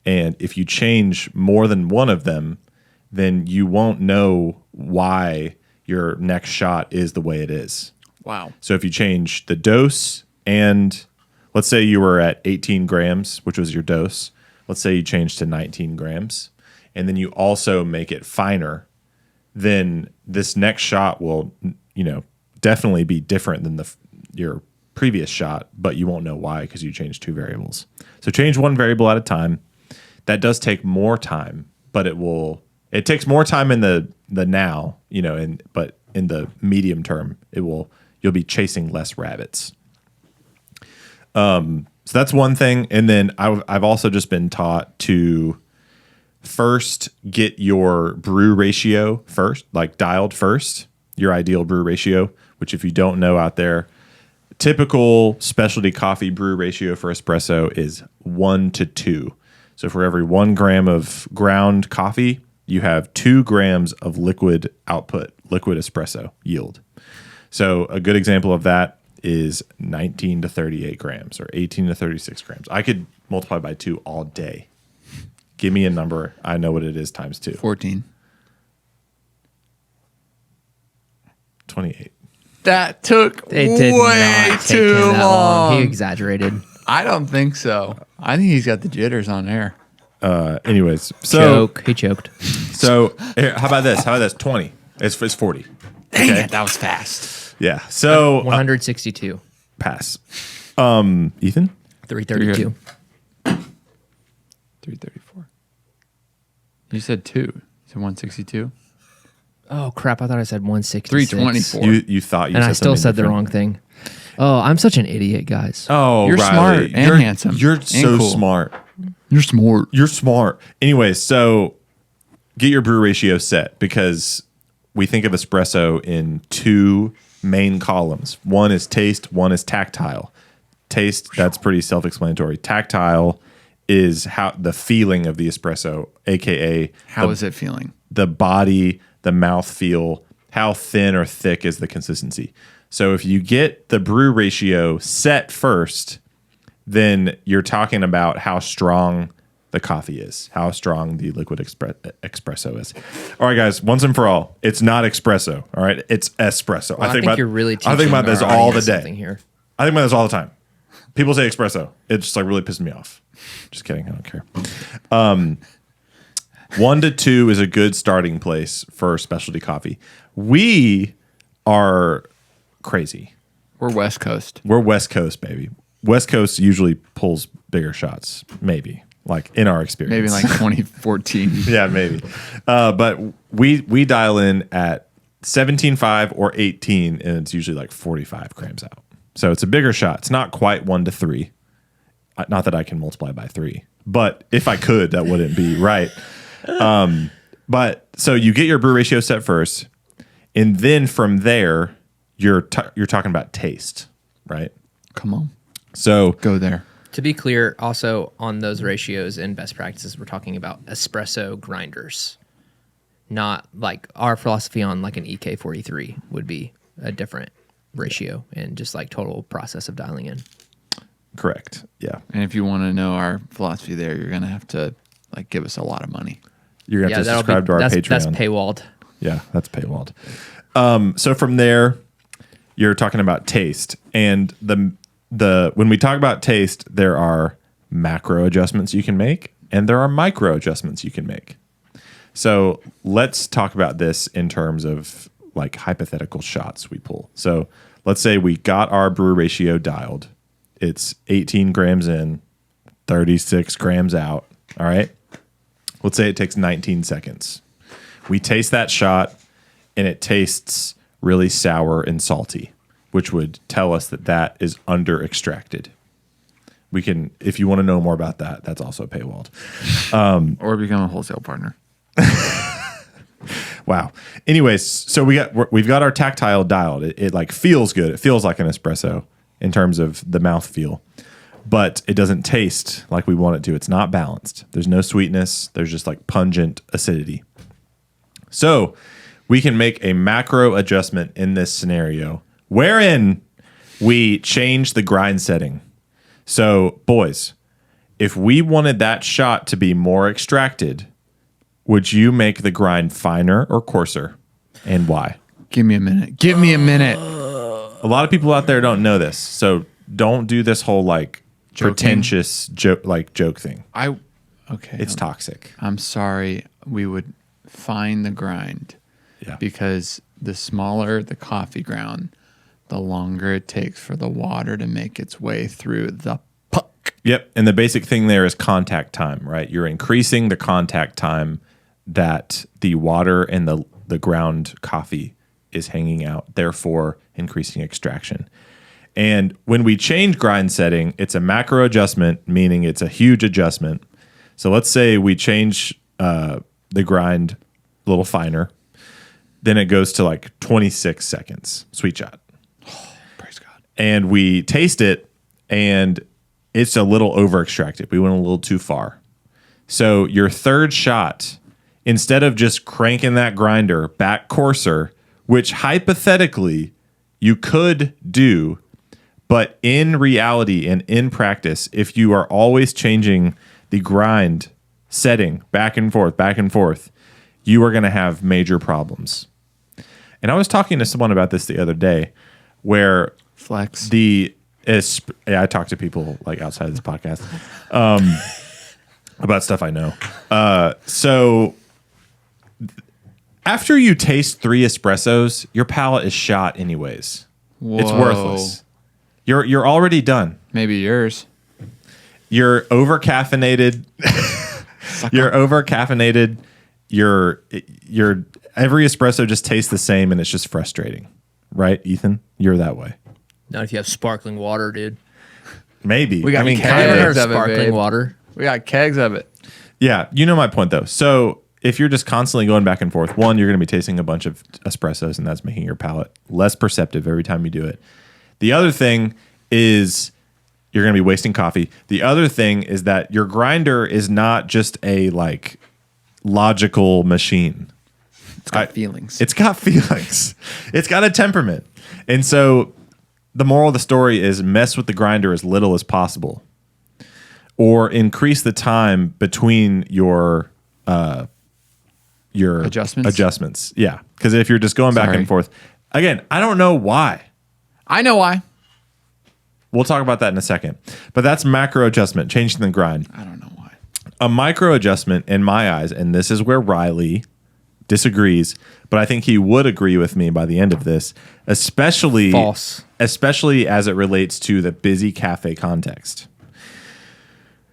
And if you change more than one of them, then you won't know why your next shot is the way it is. Wow. So if you change the dose, and let's say you were at 18 grams, which was your dose. Let's say you change to 19 grams, and then you also make it finer, then this next shot will, definitely be different than your previous shot, but you won't know why because you changed 2 variables. So change 1 variable at a time. That does take more time, but it takes more time in the now, but in the medium term, you'll be chasing less rabbits. So that's one thing. And then I've also just been taught to first get your brew ratio first, like dialed first, your ideal brew ratio, which if you don't know out there, typical specialty coffee brew ratio for espresso is 1:2. So for every 1 gram of ground coffee, you have 2 grams of liquid output, liquid espresso yield. So a good example of that is 19 to 38 grams or 18 to 36 grams. I could multiply by 2 all day. Give me a number. I know what it is times 2. 14. 28. That took It did way not take too him that long. He long. exaggerated. I don't think so. I think he's got the jitters on air. Anyways, so He choked. here, how about this? How about this? 20. It's 40. Dang it, that was fast. Yeah. So 162. pass. Ethan? 332. 334. You said 2. You said 162? Oh, crap. I thought I said 166. 324. You thought you And said I still something said the different. wrong thing. Oh, I'm such an idiot, guys. Oh, You're Riley, smart and you're handsome You're and so cool. smart. You're smart. You're smart. Anyways, so get your brew ratio set because we think of espresso in 2 main columns. One is taste, one is tactile. Taste, that's pretty self-explanatory. Tactile is how the feeling of the espresso, aka How is it feeling? the body, the mouth feel, how thin or thick is the consistency. So if you get the brew ratio set first, then you're talking about how strong the coffee is, how strong the liquid espresso is. All right, guys, once and for all, it's not espresso. All right, it's espresso. Well, I think you're really teaching I think about this our all the audience day. something here. I think about this all the time. People say espresso. It just like really pisses me off. Just kidding. I don't care. 1 to 2 is a good starting place for specialty coffee. We are crazy. We're West Coast. We're West Coast, baby. West Coast usually pulls bigger shots, maybe, like in our experience. Maybe like 2014. Yeah, maybe. But we dial in at 17.5 or 18, and it's usually like 45 grams out. So it's a bigger shot. It's not quite 1 to 3. Not that I can multiply by 3, but if I could, that wouldn't be right. But so you get your brew ratio set first, and then from there, you're talking about taste, right? Come on. So Go there. To be clear, also on those ratios and best practices, we're talking about espresso grinders, not like our philosophy on like an EK43 would be a different ratio and just like total process of dialing in. correct, yeah. And if you want to know our philosophy there, you're going to have to like give us a lot of money. You're gonna have to that'll subscribe to our that's, Patreon. That's paywalled. Yeah, that's paywalled. So from there, you're talking about taste, and the when we talk about taste, there are macro adjustments you can make, and there are micro adjustments you can make. So let's talk about this in terms of like hypothetical shots we pull. So let's say we got our brew ratio dialed. It's 18 grams in, 36 grams out. All right. Let's say it takes 19 seconds. We taste that shot and it tastes really sour and salty, which would tell us that that is under extracted. We can, if you want to know more about that, that's also paywalled. Or become a wholesale partner. Wow. Anyways, so we've got our tactile dialed. It like feels good. It feels like an espresso in terms of the mouth feel, but it doesn't taste like we want it to. It's not balanced. There's no sweetness. There's just like pungent acidity. So we can make a macro adjustment in this scenario wherein we change the grind setting. So boys, if we wanted that shot to be more extracted, would you make the grind finer or coarser, and why? Give me a minute. Give me a minute. A lot of people out there don't know this, so don't do this whole like Joking. pretentious joke thing. Okay. It's toxic. I'm sorry. We would fine the grind. Yeah. Because the smaller the coffee ground, the longer it takes for the water to make its way through the puck. Yep. And the basic thing there is contact time, right? You're increasing the contact time that the water and the ground coffee is hanging out, therefore increasing extraction. And when we change grind setting, it's a macro adjustment, meaning it's a huge adjustment. So let's say we change the grind a little finer. Then it goes to like 26 seconds, sweet shot. Praise God. And we taste it, and it's a little over extracted. We went a little too far. So your third shot, instead of just cranking that grinder back coarser, which hypothetically you could do, but in reality and in practice, if you are always changing the grind setting back and forth, you are going to have major problems. And I was talking to someone about this the other day, where Flex. I talk to people like outside of this podcast about stuff I know. So after you taste 3 espressos, your palate is shot anyways. Whoa. It's worthless. You're already done. Maybe yours. You're over caffeinated. You're over caffeinated. Your every espresso just tastes the same, and it's just frustrating, right, Ethan? You're that way. Not if you have sparkling water, dude. Maybe. We got I kegs haven't heard of it, sparkling babe. water. We got kegs of it. Yeah, you know my point though. So if you're just constantly going back and forth, one, you're going to be tasting a bunch of espressos, and that's making your palate less perceptive every time you do it. The other thing is you're going to be wasting coffee. The other thing is that your grinder is not just a like logical machine. It's got feelings. It's got feelings. It's got a temperament. And so the moral of the story is mess with the grinder as little as possible, or increase the time between your adjustments. Yeah. Because if you're just going back and forth, again, I don't know why. I know why. We'll talk about that in a second. But that's macro adjustment, changing the grind. I don't know why. A micro adjustment in my eyes, and this is where Riley disagrees, but I think he would agree with me by the end of this, especially False. Especially as it relates to the busy cafe context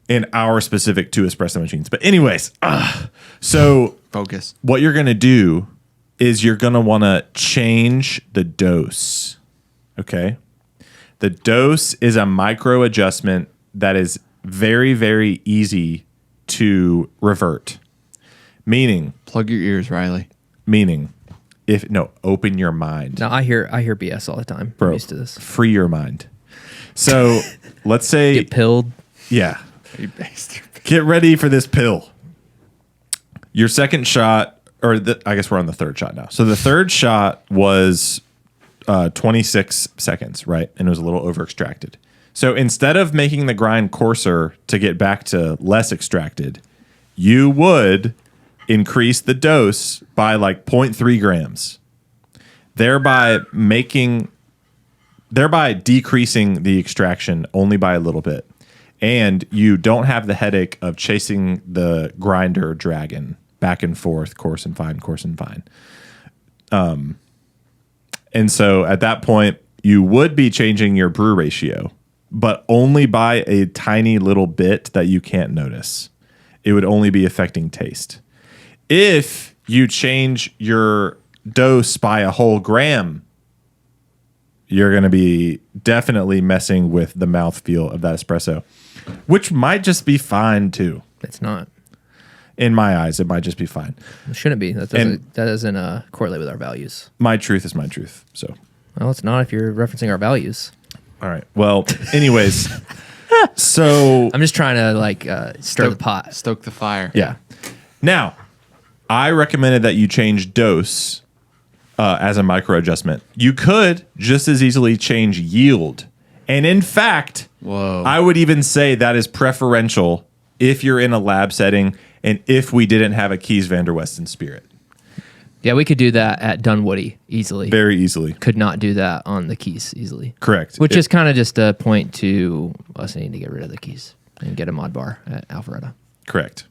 in our specific 2 espresso machines. But anyways, so Focus. what you're going to do is you're going to want to change the dose. Okay? The dose is a micro adjustment that is very, very easy to revert. Meaning, Plug your ears, Riley. open your mind. No, I hear BS all the time. Bro, I'm used to this. free your mind. So let's say, Get pilled. yeah, You bastard. get ready for this pill. Your second shot, I guess we're on the third shot now. So the third shot was 26 seconds, right? And it was a little over extracted. So instead of making the grind coarser to get back to less extracted, you would increase the dose by like 0.3 grams, thereby decreasing the extraction only by a little bit. And you don't have the headache of chasing the grinder dragon back and forth, coarse and fine, coarse and fine. And so at that point, you would be changing your brew ratio, but only by a tiny little bit that you can't notice. It would only be affecting taste. If you change your dose by a whole gram, you're going to be definitely messing with the mouthfeel of that espresso, which might just be fine too. It's not. In my eyes, it might just be fine. It shouldn't be. That doesn't correlate with our values. My truth is my truth. So, Well, it's not if you're referencing our values. all right. Well, anyways, so I'm just trying to stir the pot. Stoke the fire. yeah. Now, I recommended that you change dose as a micro adjustment. You could just as easily change yield. And in fact, Whoa. I would even say that is preferential if you're in a lab setting and if we didn't have a Keys Van der Westen spirit. Yeah, we could do that at Dunwoody easily. Very easily. Could not do that on the Keys easily. Correct. Which is kind of just a point to us needing to get rid of the Keys and get a mod bar at Alpharetta. Correct.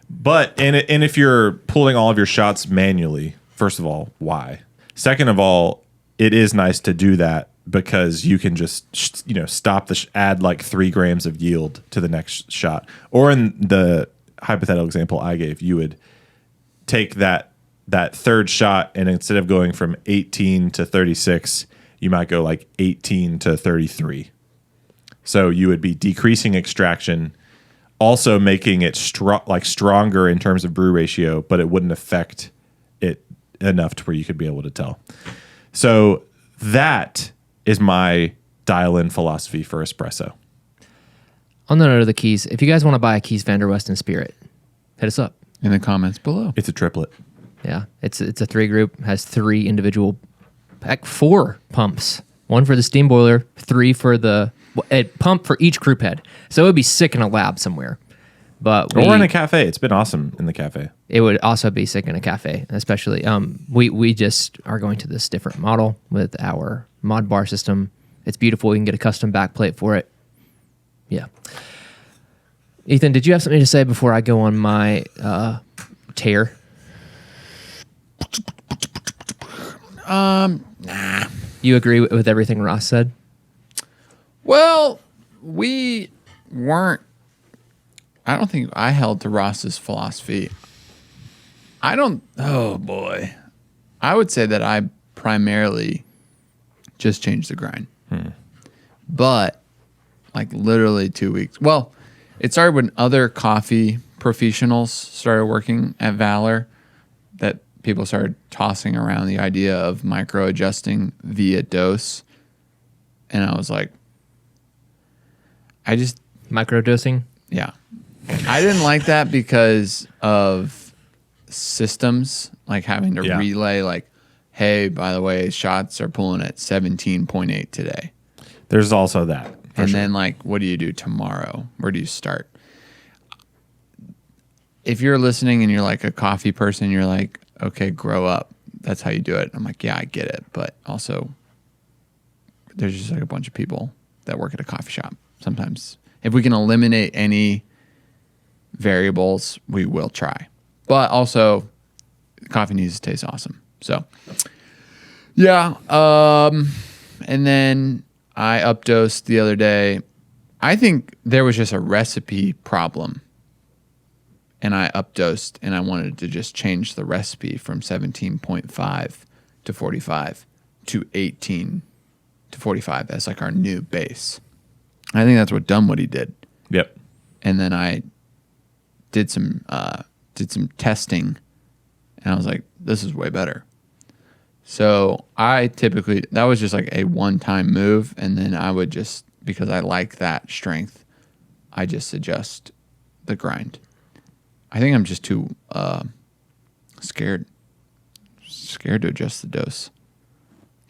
But, and if you're pulling all of your shots manually, first of all, why? Second of all, it is nice to do that because you can just, stop add like 3 grams of yield to the next shot. Or in the hypothetical example I gave, you would take that third shot, and instead of going from 18 to 36, you might go like 18 to 33. So you would be decreasing extraction also making it stronger in terms of brew ratio, but it wouldn't affect it enough to where you could be able to tell. So that is my dial-in philosophy for espresso. On the note of the keys, if you guys want to buy a Keys Van der Westen Spirit, hit us up in the comments below. It's a triplet. Yeah, it's a 3-group, has 3 individual, 4 pumps. 1 for the steam boiler, 3 for the pump for each group head. So it would be sick in a lab somewhere. But or in a cafe. It's been awesome in the cafe. It would also be sick in a cafe, especially. We just are going to this different model with our mod bar system. It's beautiful. You can get a custom backplate for it. Yeah. Ethan, did you have something to say before I go on my tear? Nah. You agree with everything Ross said? Well, we weren't. I don't think I held to Ross's philosophy. Oh boy. I would say that I primarily just changed the grind. But like literally 2 weeks. Well, it started when other coffee professionals started working at Valor, that people started tossing around the idea of micro adjusting via dose. And I was like, Micro dosing? yeah. I didn't like that because of systems, like having to relay, like, hey, by the way, shots are pulling at 17.8 today. There's also that. And then, like, what do you do tomorrow? Where do you start? If you're listening and you're like a coffee person, you're like, okay, grow up. That's how you do it. I'm like, yeah, I get it. But also, there's just like a bunch of people that work at a coffee shop. Sometimes, if we can eliminate any variables, we will try. But also, coffee needs to taste awesome. So, yeah. And then I updosed the other day. I think there was just a recipe problem. And I updosed, and I wanted to just change the recipe from 17.5 to 45 to 18 to 45 as like our new base. I think that's what Dunwoody did. Yep. And then I did some testing, and I was like, this is way better. So I typically, that was just like a one-time move, and then I would just, because I like that strength, I just adjust the grind. I think I'm just too scared to adjust the dose.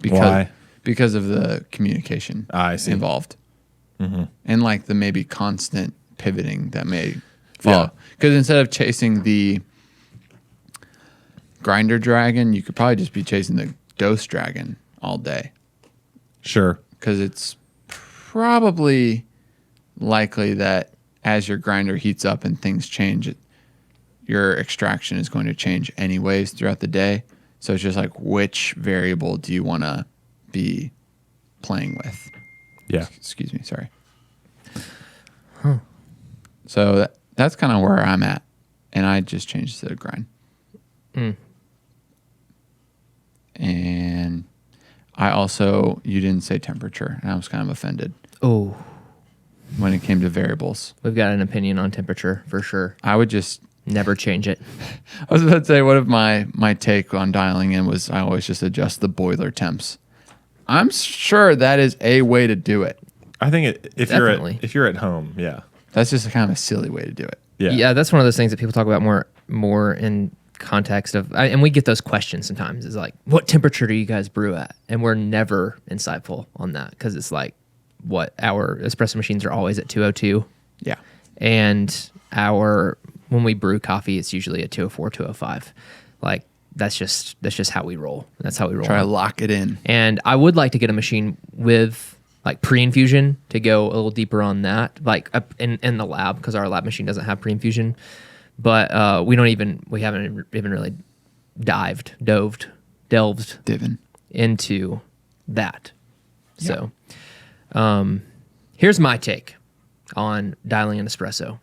Why? Because of the communication involved. Mm-hmm. And like the maybe constant pivoting that may follow. Because instead of chasing the grinder dragon, you could probably just be chasing the dose dragon all day. Sure. Because it's probably likely that as your grinder heats up and things change, your extraction is going to change anyways throughout the day. So it's just like, which variable do you want to be playing with? Yeah. Excuse me. Sorry. Huh. So that's kind of where I'm at. And I just changed the grind. And I also, you didn't say temperature, and I was kind of offended. Oh. When it came to variables. We've got an opinion on temperature for sure. I would just never change it. I was about to say, what if my take on dialing in was I always just adjust the boiler temps. I'm sure that is a way to do it. I think if you're at home, yeah. That's just kind of a silly way to do it. Yeah, that's one of those things that people talk about more in context of, and we get those questions sometimes, is like, what temperature do you guys brew at? And we're never insightful on that, because it's like, what, our espresso machines are always at 202. Yeah. And when we brew coffee, it's usually at 204, 205. Like, that's just how we roll. That's how we roll. Try to lock it in. And I would like to get a machine with like pre-infusion to go a little deeper on that, like in the lab, because our lab machine doesn't have pre-infusion. But we haven't even really delved into that. Yeah. So here's my take on dialing in espresso.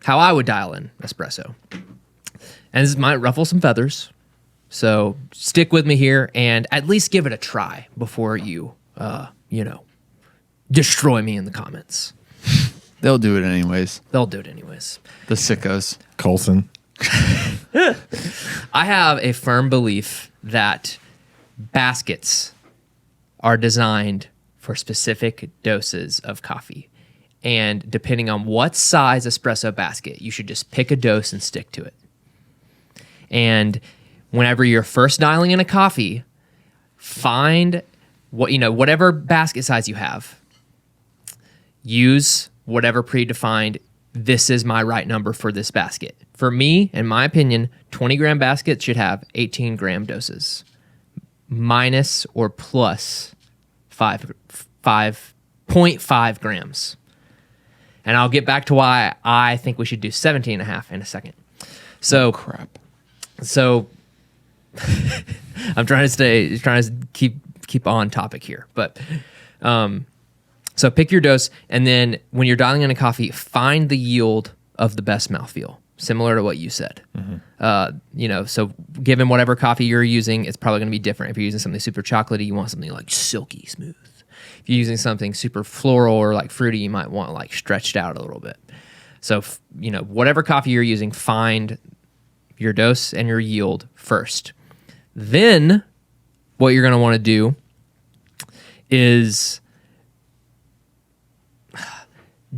How I would dial in espresso. And this might ruffle some feathers. So stick with me here and at least give it a try before you, destroy me in the comments. They'll do it anyways. They'll do it anyways. The sickos. Colson. I have a firm belief that baskets are designed for specific doses of coffee. And depending on what size espresso basket, you should just pick a dose and stick to it. And whenever you're first dialing in a coffee, find whatever basket size you have. Use whatever predefined, this is my right number for this basket. For me, in my opinion, 20-gram baskets should have 18-gram doses, minus or plus 5.5 grams. And I'll get back to why I think we should do 17.5 in a second. So, Crap. So I'm trying to keep on topic here, but so pick your dose, and then when you're dialing in a coffee, find the yield of the best mouthfeel, similar to what you said. So given whatever coffee you're using, it's probably going to be different. If you're using something super chocolatey, you want something like silky smooth. If you're using something super floral or like fruity, you might want like stretched out a little bit. So whatever coffee you're using, find your dose and your yield first. Then what you're going to want to do is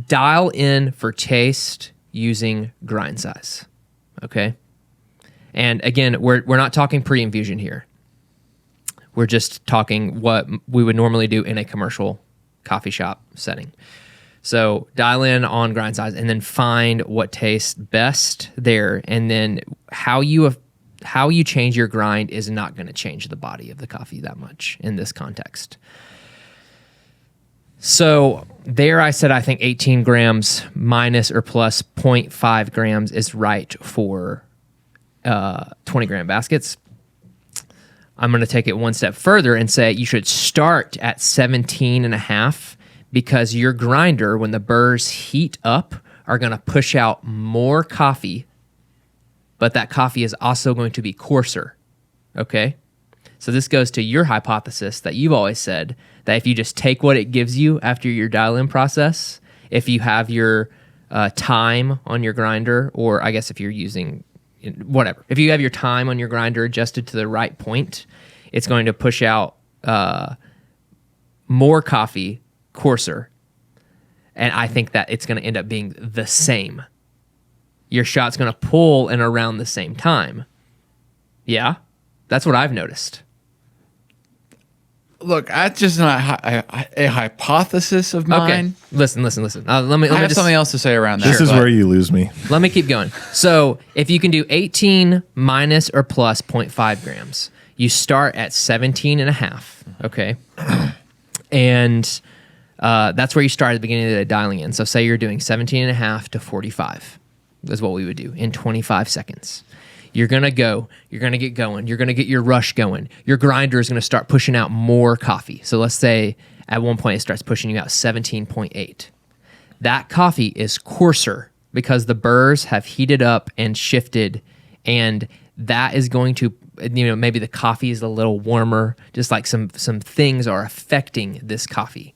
dial in for taste using grind size. Okay? And again, we're not talking pre-infusion here. We're just talking what we would normally do in a commercial coffee shop setting. So dial in on grind size and then find what tastes best there. And then how you change your grind is not going to change the body of the coffee that much in this context. So there I said I think 18 grams minus or plus 0.5 grams is right for 20-gram baskets. I'm going to take it one step further and say you should start at 17.5 because your grinder, when the burrs heat up, are going to push out more coffee, but that coffee is also going to be coarser, okay? So this goes to your hypothesis that you've always said that if you just take what it gives you after your dial-in process, if you have your time on your grinder, or I guess if you're using whatever, if you have your time on your grinder adjusted to the right point, it's going to push out more coffee, coarser. And I think that it's going to end up being the same. Your shot's going to pull in around the same time. Yeah, that's what I've noticed. Look, that's just not a hypothesis of mine. Okay, listen. Let me I have just, something else to say around that. This is where you lose me. Let me keep going. So if you can do 18 minus or plus 0.5 grams, you start at 17.5, okay? And that's where you start at the beginning of the dialing in. So say you're doing 17.5 to 45 is what we would do in 25 seconds. You're going to go. You're going to get going. You're going to get your rush going. Your grinder is going to start pushing out more coffee. So let's say at one point it starts pushing you out 17.8. That coffee is coarser because the burrs have heated up and shifted, and that is going to, maybe the coffee is a little warmer, just like some things are affecting this coffee.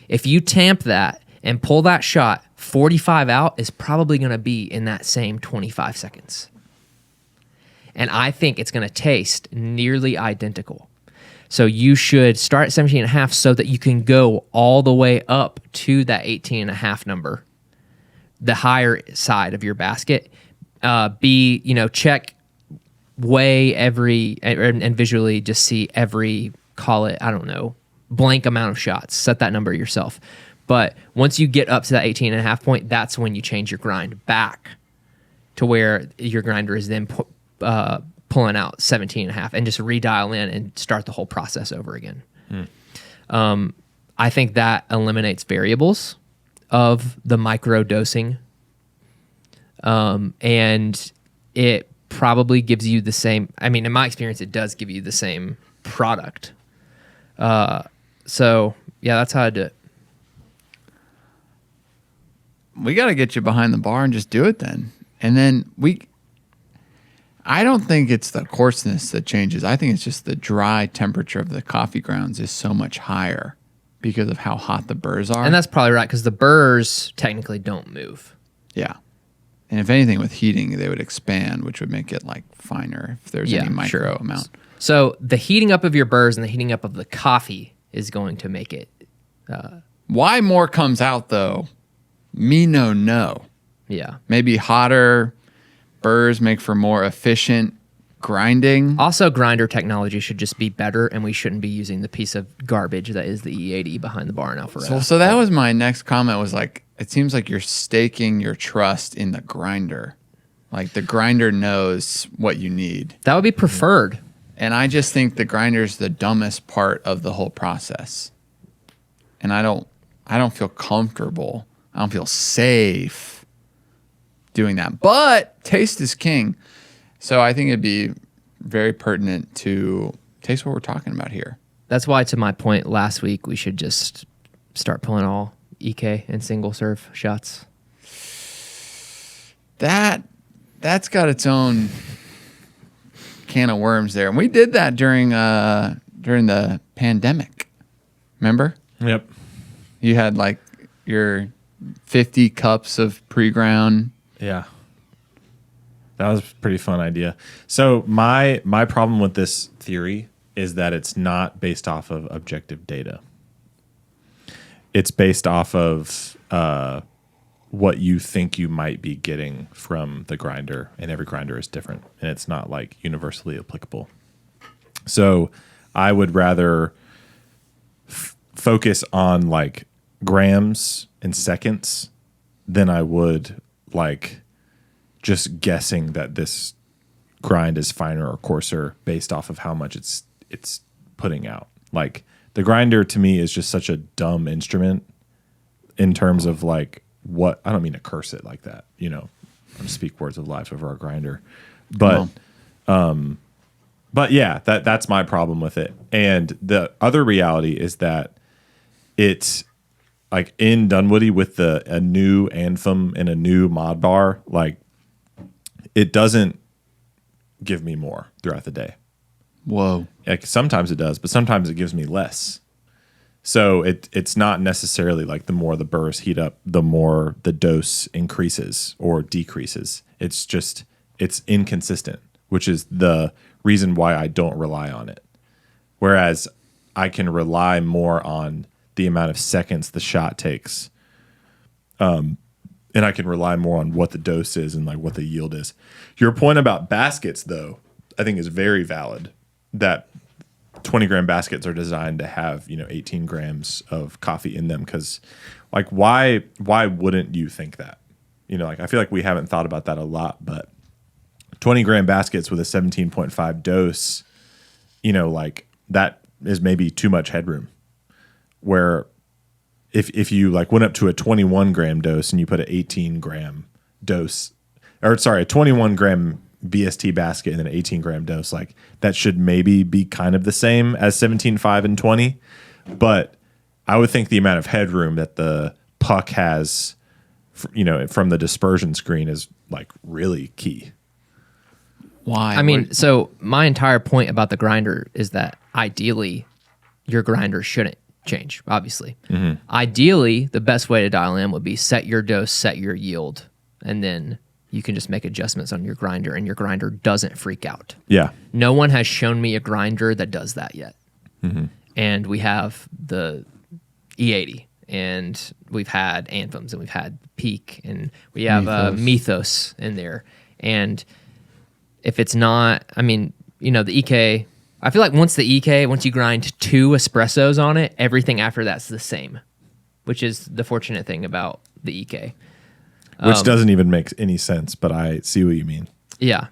If you tamp that and pull that shot, 45 out is probably going to be in that same 25 seconds. And I think it's going to taste nearly identical. So you should start at 17.5 so that you can go all the way up to that 18.5 number, the higher side of your basket. Check weigh every, and visually just see every, call it, I don't know, blank amount of shots. Set that number yourself. But once you get up to that 18.5 point, that's when you change your grind back to where your grinder is then pulling out 17.5 and just redial in and start the whole process over again. I think that eliminates variables of the micro dosing. And it probably gives you the same, in my experience, it does give you the same product. So yeah, that's how I do it. We got to get you behind the bar and just do it then. And then I don't think it's the coarseness that changes. I think it's just the dry temperature of the coffee grounds is so much higher because of how hot the burrs are. And that's probably right because the burrs technically don't move. Yeah. And if anything, with heating, they would expand, which would make it like finer if there's any micro amount. So the heating up of your burrs and the heating up of the coffee is going to make it. Why more comes out though? Me no. Yeah. Maybe hotter burrs make for more efficient grinding. Also, grinder technology should just be better, and we shouldn't be using the piece of garbage that is the E80 behind the bar in Alpharetta. So that was my next comment. Was like, it seems like you're staking your trust in the grinder. Like the grinder knows what you need. That would be preferred. And I just think the grinder's the dumbest part of the whole process. And I don't feel comfortable. I don't feel safe doing that. But taste is king. So I think it'd be very pertinent to taste what we're talking about here. That's why, to my point last week, we should just start pulling all EK and single serve shots. That's got its own can of worms there. And we did that during the pandemic. Remember? Yep. You had like your 50 cups of pre-ground. Yeah. That was a pretty fun idea. So my problem with this theory is that it's not based off of objective data. It's based off of what you think you might be getting from the grinder, and every grinder is different, and it's not like universally applicable. So I would rather focus on like grams and seconds than I would like just guessing that this grind is finer or coarser based off of how much it's putting out. Like the grinder to me is just such a dumb instrument in terms of like what, I don't mean to curse it like that, you know, I'm speak words of life over our grinder, but yeah, that's my problem with it. And the other reality is that it's like in Dunwoody with a new Anthem and a new mod bar, like it doesn't give me more throughout the day. Whoa. Like sometimes it does, but sometimes it gives me less. So it's not necessarily like the more the burrs heat up, the more the dose increases or decreases. It's just, it's inconsistent, which is the reason why I don't rely on it. Whereas I can rely more on the amount of seconds the shot takes. And I can rely more on what the dose is and like what the yield is. Your point about baskets, though, I think is very valid. That 20-gram baskets are designed to have 18 grams of coffee in them because, like, why wouldn't you think that? Like I feel like we haven't thought about that a lot, but 20-gram baskets with a 17.5 dose, like that is maybe too much headroom. Where if you like went up to a 21-gram dose and you put an 18-gram dose, or sorry, a 21-gram BST basket and an 18-gram dose, like that should maybe be kind of the same as 17.5 and 20. But I would think the amount of headroom that the puck has, from the dispersion screen is like really key. Why? I mean, so my entire point about the grinder is that ideally your grinder shouldn't change, obviously. Mm-hmm. Ideally, the best way to dial in would be set your dose, set your yield, and then you can just make adjustments on your grinder, and your grinder doesn't freak out. Yeah. No one has shown me a grinder that does that yet. Mm-hmm. And we have the E80, and we've had Anthems, and we've had Peak, and we have Mythos in there. And if it's not, I mean, the EK, I feel like once you grind 2 espressos on it, everything after that's the same, which is the fortunate thing about the EK. Which doesn't even make any sense, but I see what you mean. Yeah.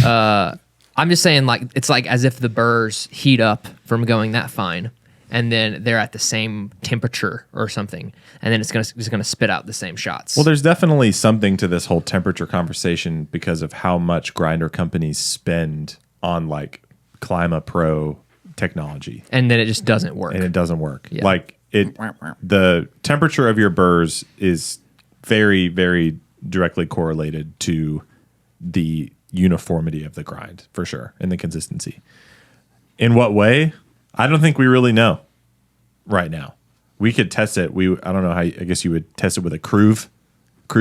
I'm just saying, like, it's like as if the burrs heat up from going that fine, and then they're at the same temperature or something, and then it's gonna spit out the same shots. Well, there's definitely something to this whole temperature conversation because of how much grinder companies spend on like Clima Pro technology, and then it just doesn't work. And it doesn't work. Yeah. Like the temperature of your burrs is very, very directly correlated to the uniformity of the grind, for sure, and the consistency. In what way? I don't think we really know right now. we could test it. I don't know how. I guess you would test it with a Cruve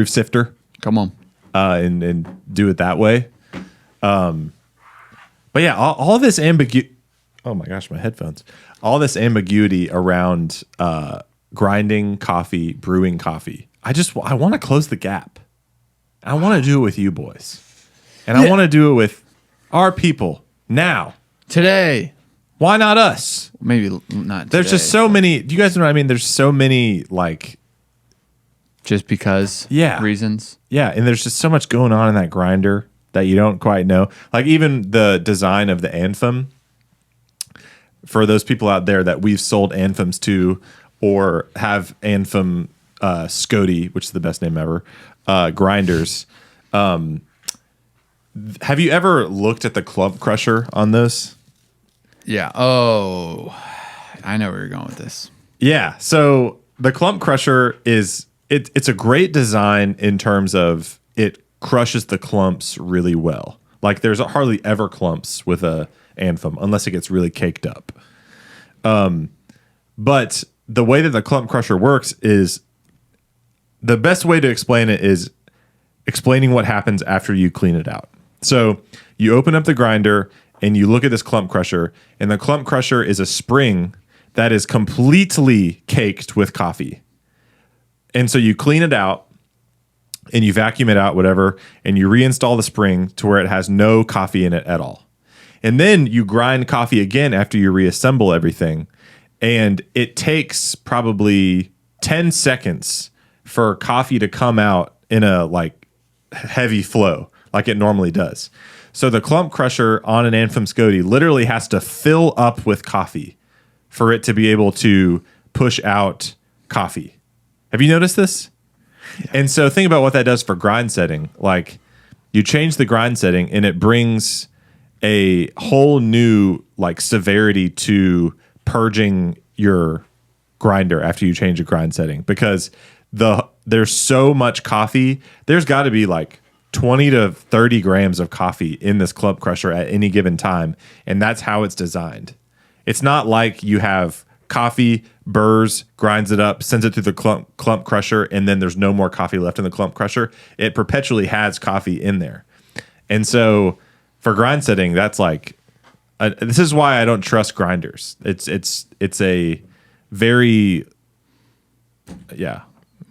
sifter. Come on. And do it that way. But yeah, all this ambiguity. Oh my gosh, my headphones. All this ambiguity around grinding coffee, brewing coffee. I want to close the gap. I want to do it with you boys, and I want to do it with our people now, Today. Why not us? Maybe not. There's today. just so many. Do you guys know what I mean? There's so many like. Just because. Yeah. Reasons. Yeah, and there's just so much going on in that grinder that you don't quite know. Like even the design of the Anthem. For those people out there that we've sold Anthems to, or have Anthem Scody, which is the best name ever, grinders. Have you ever looked at the clump crusher on those? Yeah. Oh, I know where you're going with this. Yeah. So the clump crusher it's a great design in terms of it crushes the clumps really well. Like there's hardly ever clumps with a Anthem unless it gets really caked up. But the way that the clump crusher works is the best way to explain it is explaining what happens after you clean it out. So you open up the grinder and you look at this clump crusher, and the clump crusher is a spring that is completely caked with coffee. And so you clean it out and you vacuum it out, whatever, and you reinstall the spring to where it has no coffee in it at all. And then you grind coffee again after you reassemble everything. And it takes probably 10 seconds for coffee to come out in a like heavy flow like it normally does. So the clump crusher on an Anthem Scody literally has to fill up with coffee for it to be able to push out coffee. Have you noticed this? Yeah. And so think about what that does for grind setting. Like you change the grind setting and it brings a whole new like severity to purging your grinder after you change a grind setting, because there's so much coffee. There's got to be like 20 to 30 grams of coffee in this clump crusher at any given time, and that's how it's designed. It's not like you have coffee, burrs, grinds it up, sends it through the clump crusher, and then there's no more coffee left in the clump crusher. It perpetually has coffee in there. And so for grind setting, that's like this is why I don't trust grinders. It's a very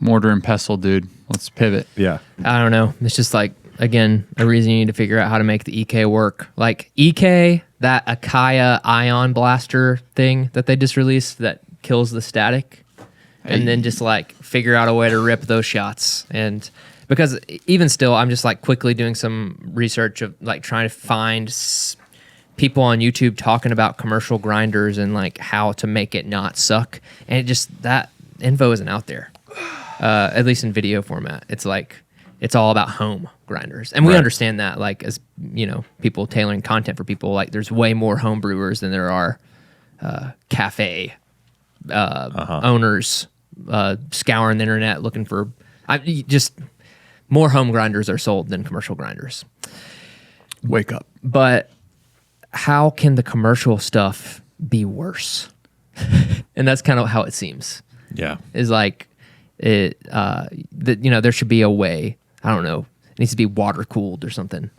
Mortar and pestle, dude. Let's pivot. Yeah. I don't know. It's just like, again, a reason you need to figure out how to make the EK work. Like EK, that Akaya ion blaster thing that they just released that kills the static, and then just like figure out a way to rip those shots. And because even still, I'm just like quickly doing some research of like trying to find people on YouTube talking about commercial grinders and like how to make it not suck. And it just, that info isn't out there. At least in video format. It's like, it's all about home grinders. And we understand that, like, as, you know, people tailoring content for people, like, there's way more home brewers than there are cafe owners scouring the internet looking for, just more home grinders are sold than commercial grinders. Wake up. But how can the commercial stuff be worse? And that's kind of how it seems. Yeah. Is like, there should be a way. I don't know. It needs to be water cooled or something.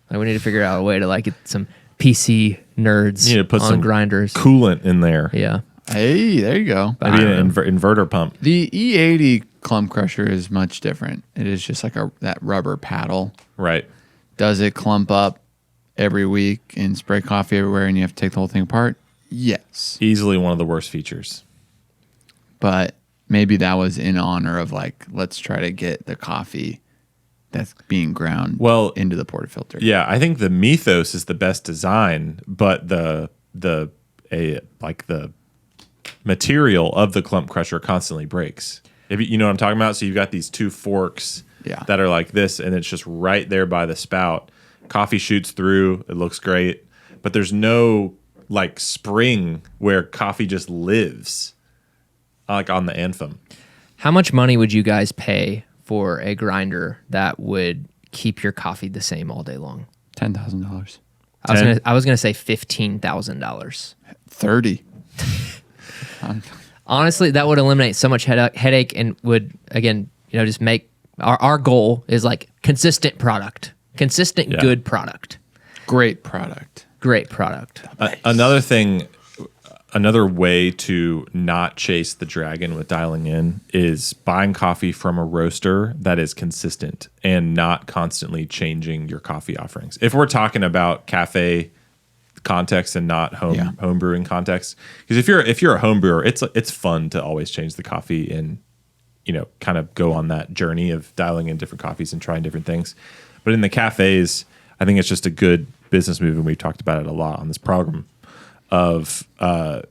Like we need to figure out a way to like get some PC nerds You need to put on some grinders. coolant in there. Yeah. Hey, there you go. Maybe an inverter pump. The E80 clump crusher is much different. It is just like that rubber paddle. Right. Does it clump up every week and spray coffee everywhere and you have to take the whole thing apart? Yes. Easily one of the worst features. But maybe that was in honor of like, let's try to get the coffee that's being ground into the portafilter. Yeah, I think the Mythos is the best design, but the material of the clump crusher constantly breaks. You know what I'm talking about? So you've got these two forks that are like this, and it's just right there by the spout. Coffee shoots through. It looks great, but there's no like spring where coffee just lives, like on the Anthem. How much money would you guys pay for a grinder that would keep your coffee the same all day long? $10,000. I was gonna say $15,000. 30. Honestly, that would eliminate so much headache and would, again, just make our goal is like consistent product, consistent good product. Great product. Great product. Another thing, another way to not chase the dragon with dialing in is buying coffee from a roaster that is consistent and not constantly changing your coffee offerings. If we're talking about cafe context and not home brewing context, because if you're a home brewer, it's fun to always change the coffee and kind of go on that journey of dialing in different coffees and trying different things. But in the cafes, I think it's just a good business move, and we've talked about it a lot on this program, of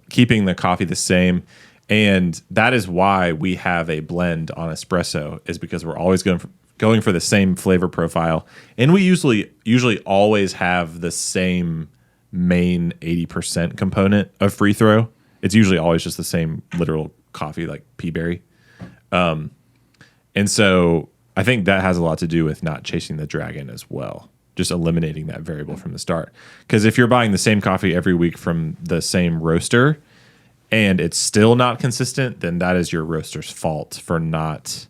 keeping the coffee the same. And that is why we have a blend on espresso, is because we're always going for the same flavor profile, and we usually always have the same main 80% component of free throw. It's usually always just the same literal coffee, like pea berry. And so I think that has a lot to do with not chasing the dragon as well, just eliminating that variable from the start. Because if you're buying the same coffee every week from the same roaster and it's still not consistent, then that is your roaster's fault for not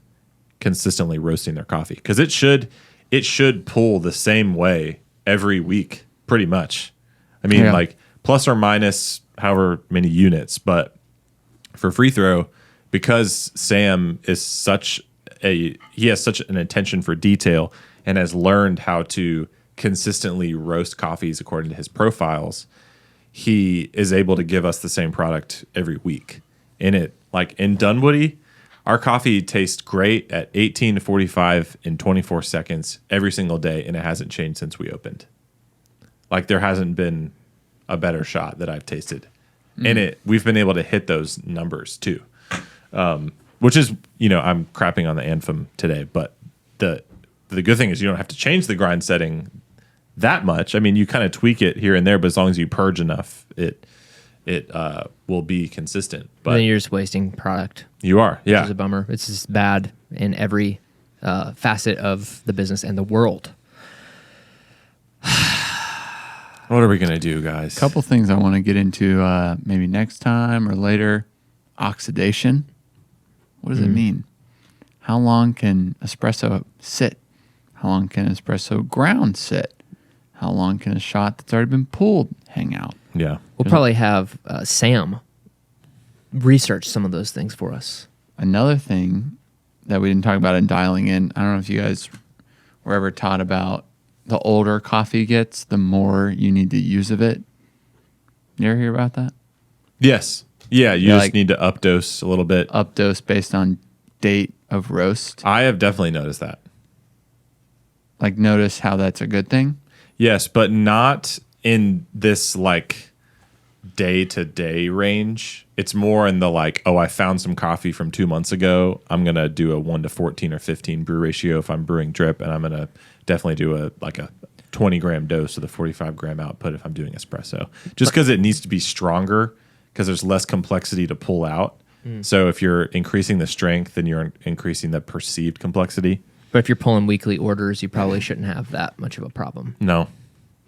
consistently roasting their coffee. Because it should pull the same way every week, pretty much. I mean, like plus or minus however many units. But for free throw, because Sam is he has such an attention for detail and has learned how to consistently roast coffees according to his profiles, he is able to give us the same product every week. In Dunwoody, our coffee tastes great at 18 to 45 in 24 seconds every single day, and it hasn't changed since we opened. Like, there hasn't been a better shot that I've tasted. And we've been able to hit those numbers too. Which is, I'm crapping on the Anthem today, but the good thing is you don't have to change the grind setting that much. I mean, you kind of tweak it here and there, but as long as you purge enough, it will be consistent. But then you're just wasting product. You are, yeah. Which is a bummer. It's just bad in every facet of the business and the world. What are we going to do, guys? A couple things I want to get into maybe next time or later. Oxidation. What does it mean? How long can espresso sit? How long can espresso ground sit? How long can a shot that's already been pulled hang out? Yeah. We'll probably have Sam research some of those things for us. Another thing that we didn't talk about in dialing in, I don't know if you guys were ever taught about the older coffee gets, the more you need to use of it. You ever hear about that? Yes. Yeah, you just need to updose a little bit. Updose based on date of roast. I have definitely noticed that. Like, notice how that's a good thing? Yes, but not in this like day-to-day range. It's more in the like, I found some coffee from 2 months ago. I'm going to do a 1 to 14 or 15 brew ratio if I'm brewing drip, and I'm going to definitely do a 20-gram dose of the 45-gram output if I'm doing espresso. Just because it needs to be stronger, because there's less complexity to pull out. So if you're increasing the strength, then you're increasing the perceived complexity. But if you're pulling weekly orders, you probably shouldn't have that much of a problem. No.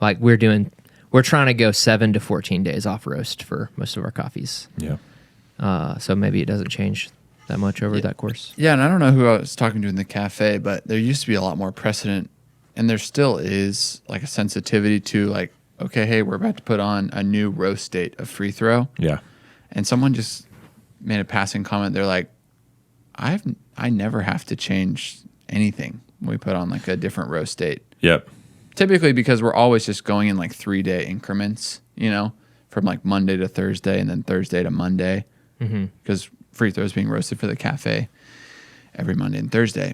Like we're trying to go 7 to 14 days off roast for most of our coffees. Yeah. So maybe it doesn't change that much over that course. Yeah, and I don't know who I was talking to in the cafe, but there used to be a lot more precedent, and there still is like a sensitivity to like, okay, hey, we're about to put on a new roast date of free throw. Yeah. And someone just made a passing comment. They're like, I never have to change anything when we put on like a different roast date. Yep. Typically because we're always just going in like 3-day increments, from like Monday to Thursday and then Thursday to Monday. Because free throw is being roasted for the cafe every Monday and Thursday.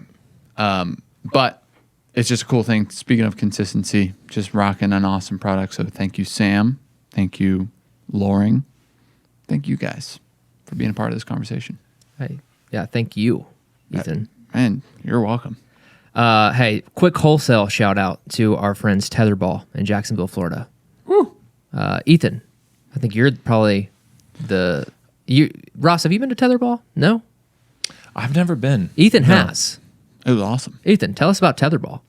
But it's just a cool thing. Speaking of consistency, just rocking an awesome product. So thank you, Sam. Thank you, Loring. Thank you guys for being a part of this conversation. Hey, yeah, thank you, Ethan. And you're welcome. Hey, quick wholesale shout out to our friends Tetherball in Jacksonville, Florida. Woo. Ethan, I think you're probably Ross, have you been to Tetherball? No? I've never been. Ethan has. It was awesome. Ethan, tell us about Tetherball.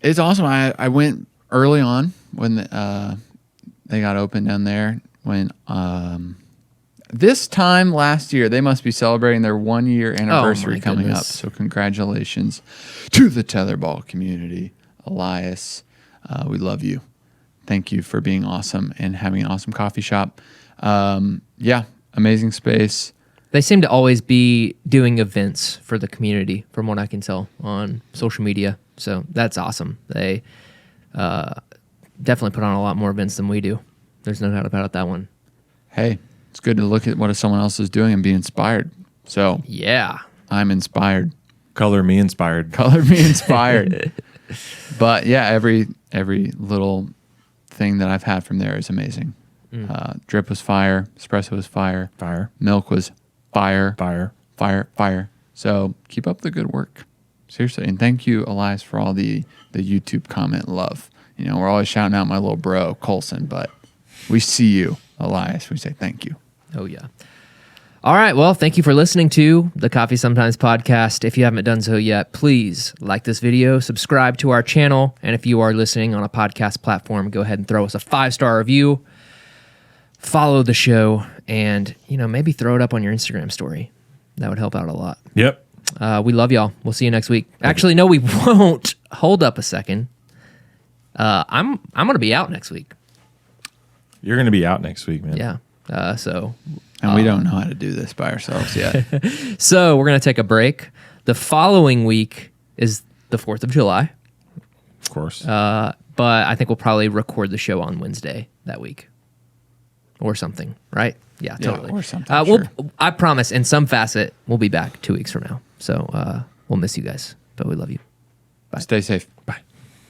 It's awesome. I went early on when they got open down there. When this time last year, they must be celebrating their 1 year anniversary coming up. goodness. So congratulations to the Tetherball community. Elias, we love you. Thank you for being awesome and having an awesome coffee shop. Yeah, amazing space. They seem to always be doing events for the community, from what I can tell on social media. So that's awesome. They definitely put on a lot more events than we do. There's no doubt about that one. Hey, it's good to look at what someone else is doing and be inspired. So Yeah. I'm inspired. Color me inspired. Color me inspired. But yeah, every little thing that I've had from there is amazing. Drip was fire. Espresso was fire. Fire. Milk was fire. Fire. Fire. Fire. So keep up the good work. Seriously. And thank you, Elias, for all the YouTube comment love. You know, we're always shouting out my little bro, Colson, but we see you, Elias. We say thank you. Oh, yeah. All right. Well, thank you for listening to the Coffee Sometimes podcast. If you haven't done so yet, please like this video, subscribe to our channel. And if you are listening on a podcast platform, go ahead and throw us a 5-star review. Follow the show and, maybe throw it up on your Instagram story. That would help out a lot. Yep. We love y'all. We'll see you next week. Actually, no, we won't. Hold up a second. I'm going to be out next week. You're going to be out next week, man. Yeah. And we don't know how to do this by ourselves yet. So we're going to take a break. The following week is the 4th of July. Of course. But I think we'll probably record the show on Wednesday that week or something, right? Yeah, totally. Or something, sure. I promise in some facet, we'll be back 2 weeks from now. So we'll miss you guys, but we love you. Bye. Stay safe.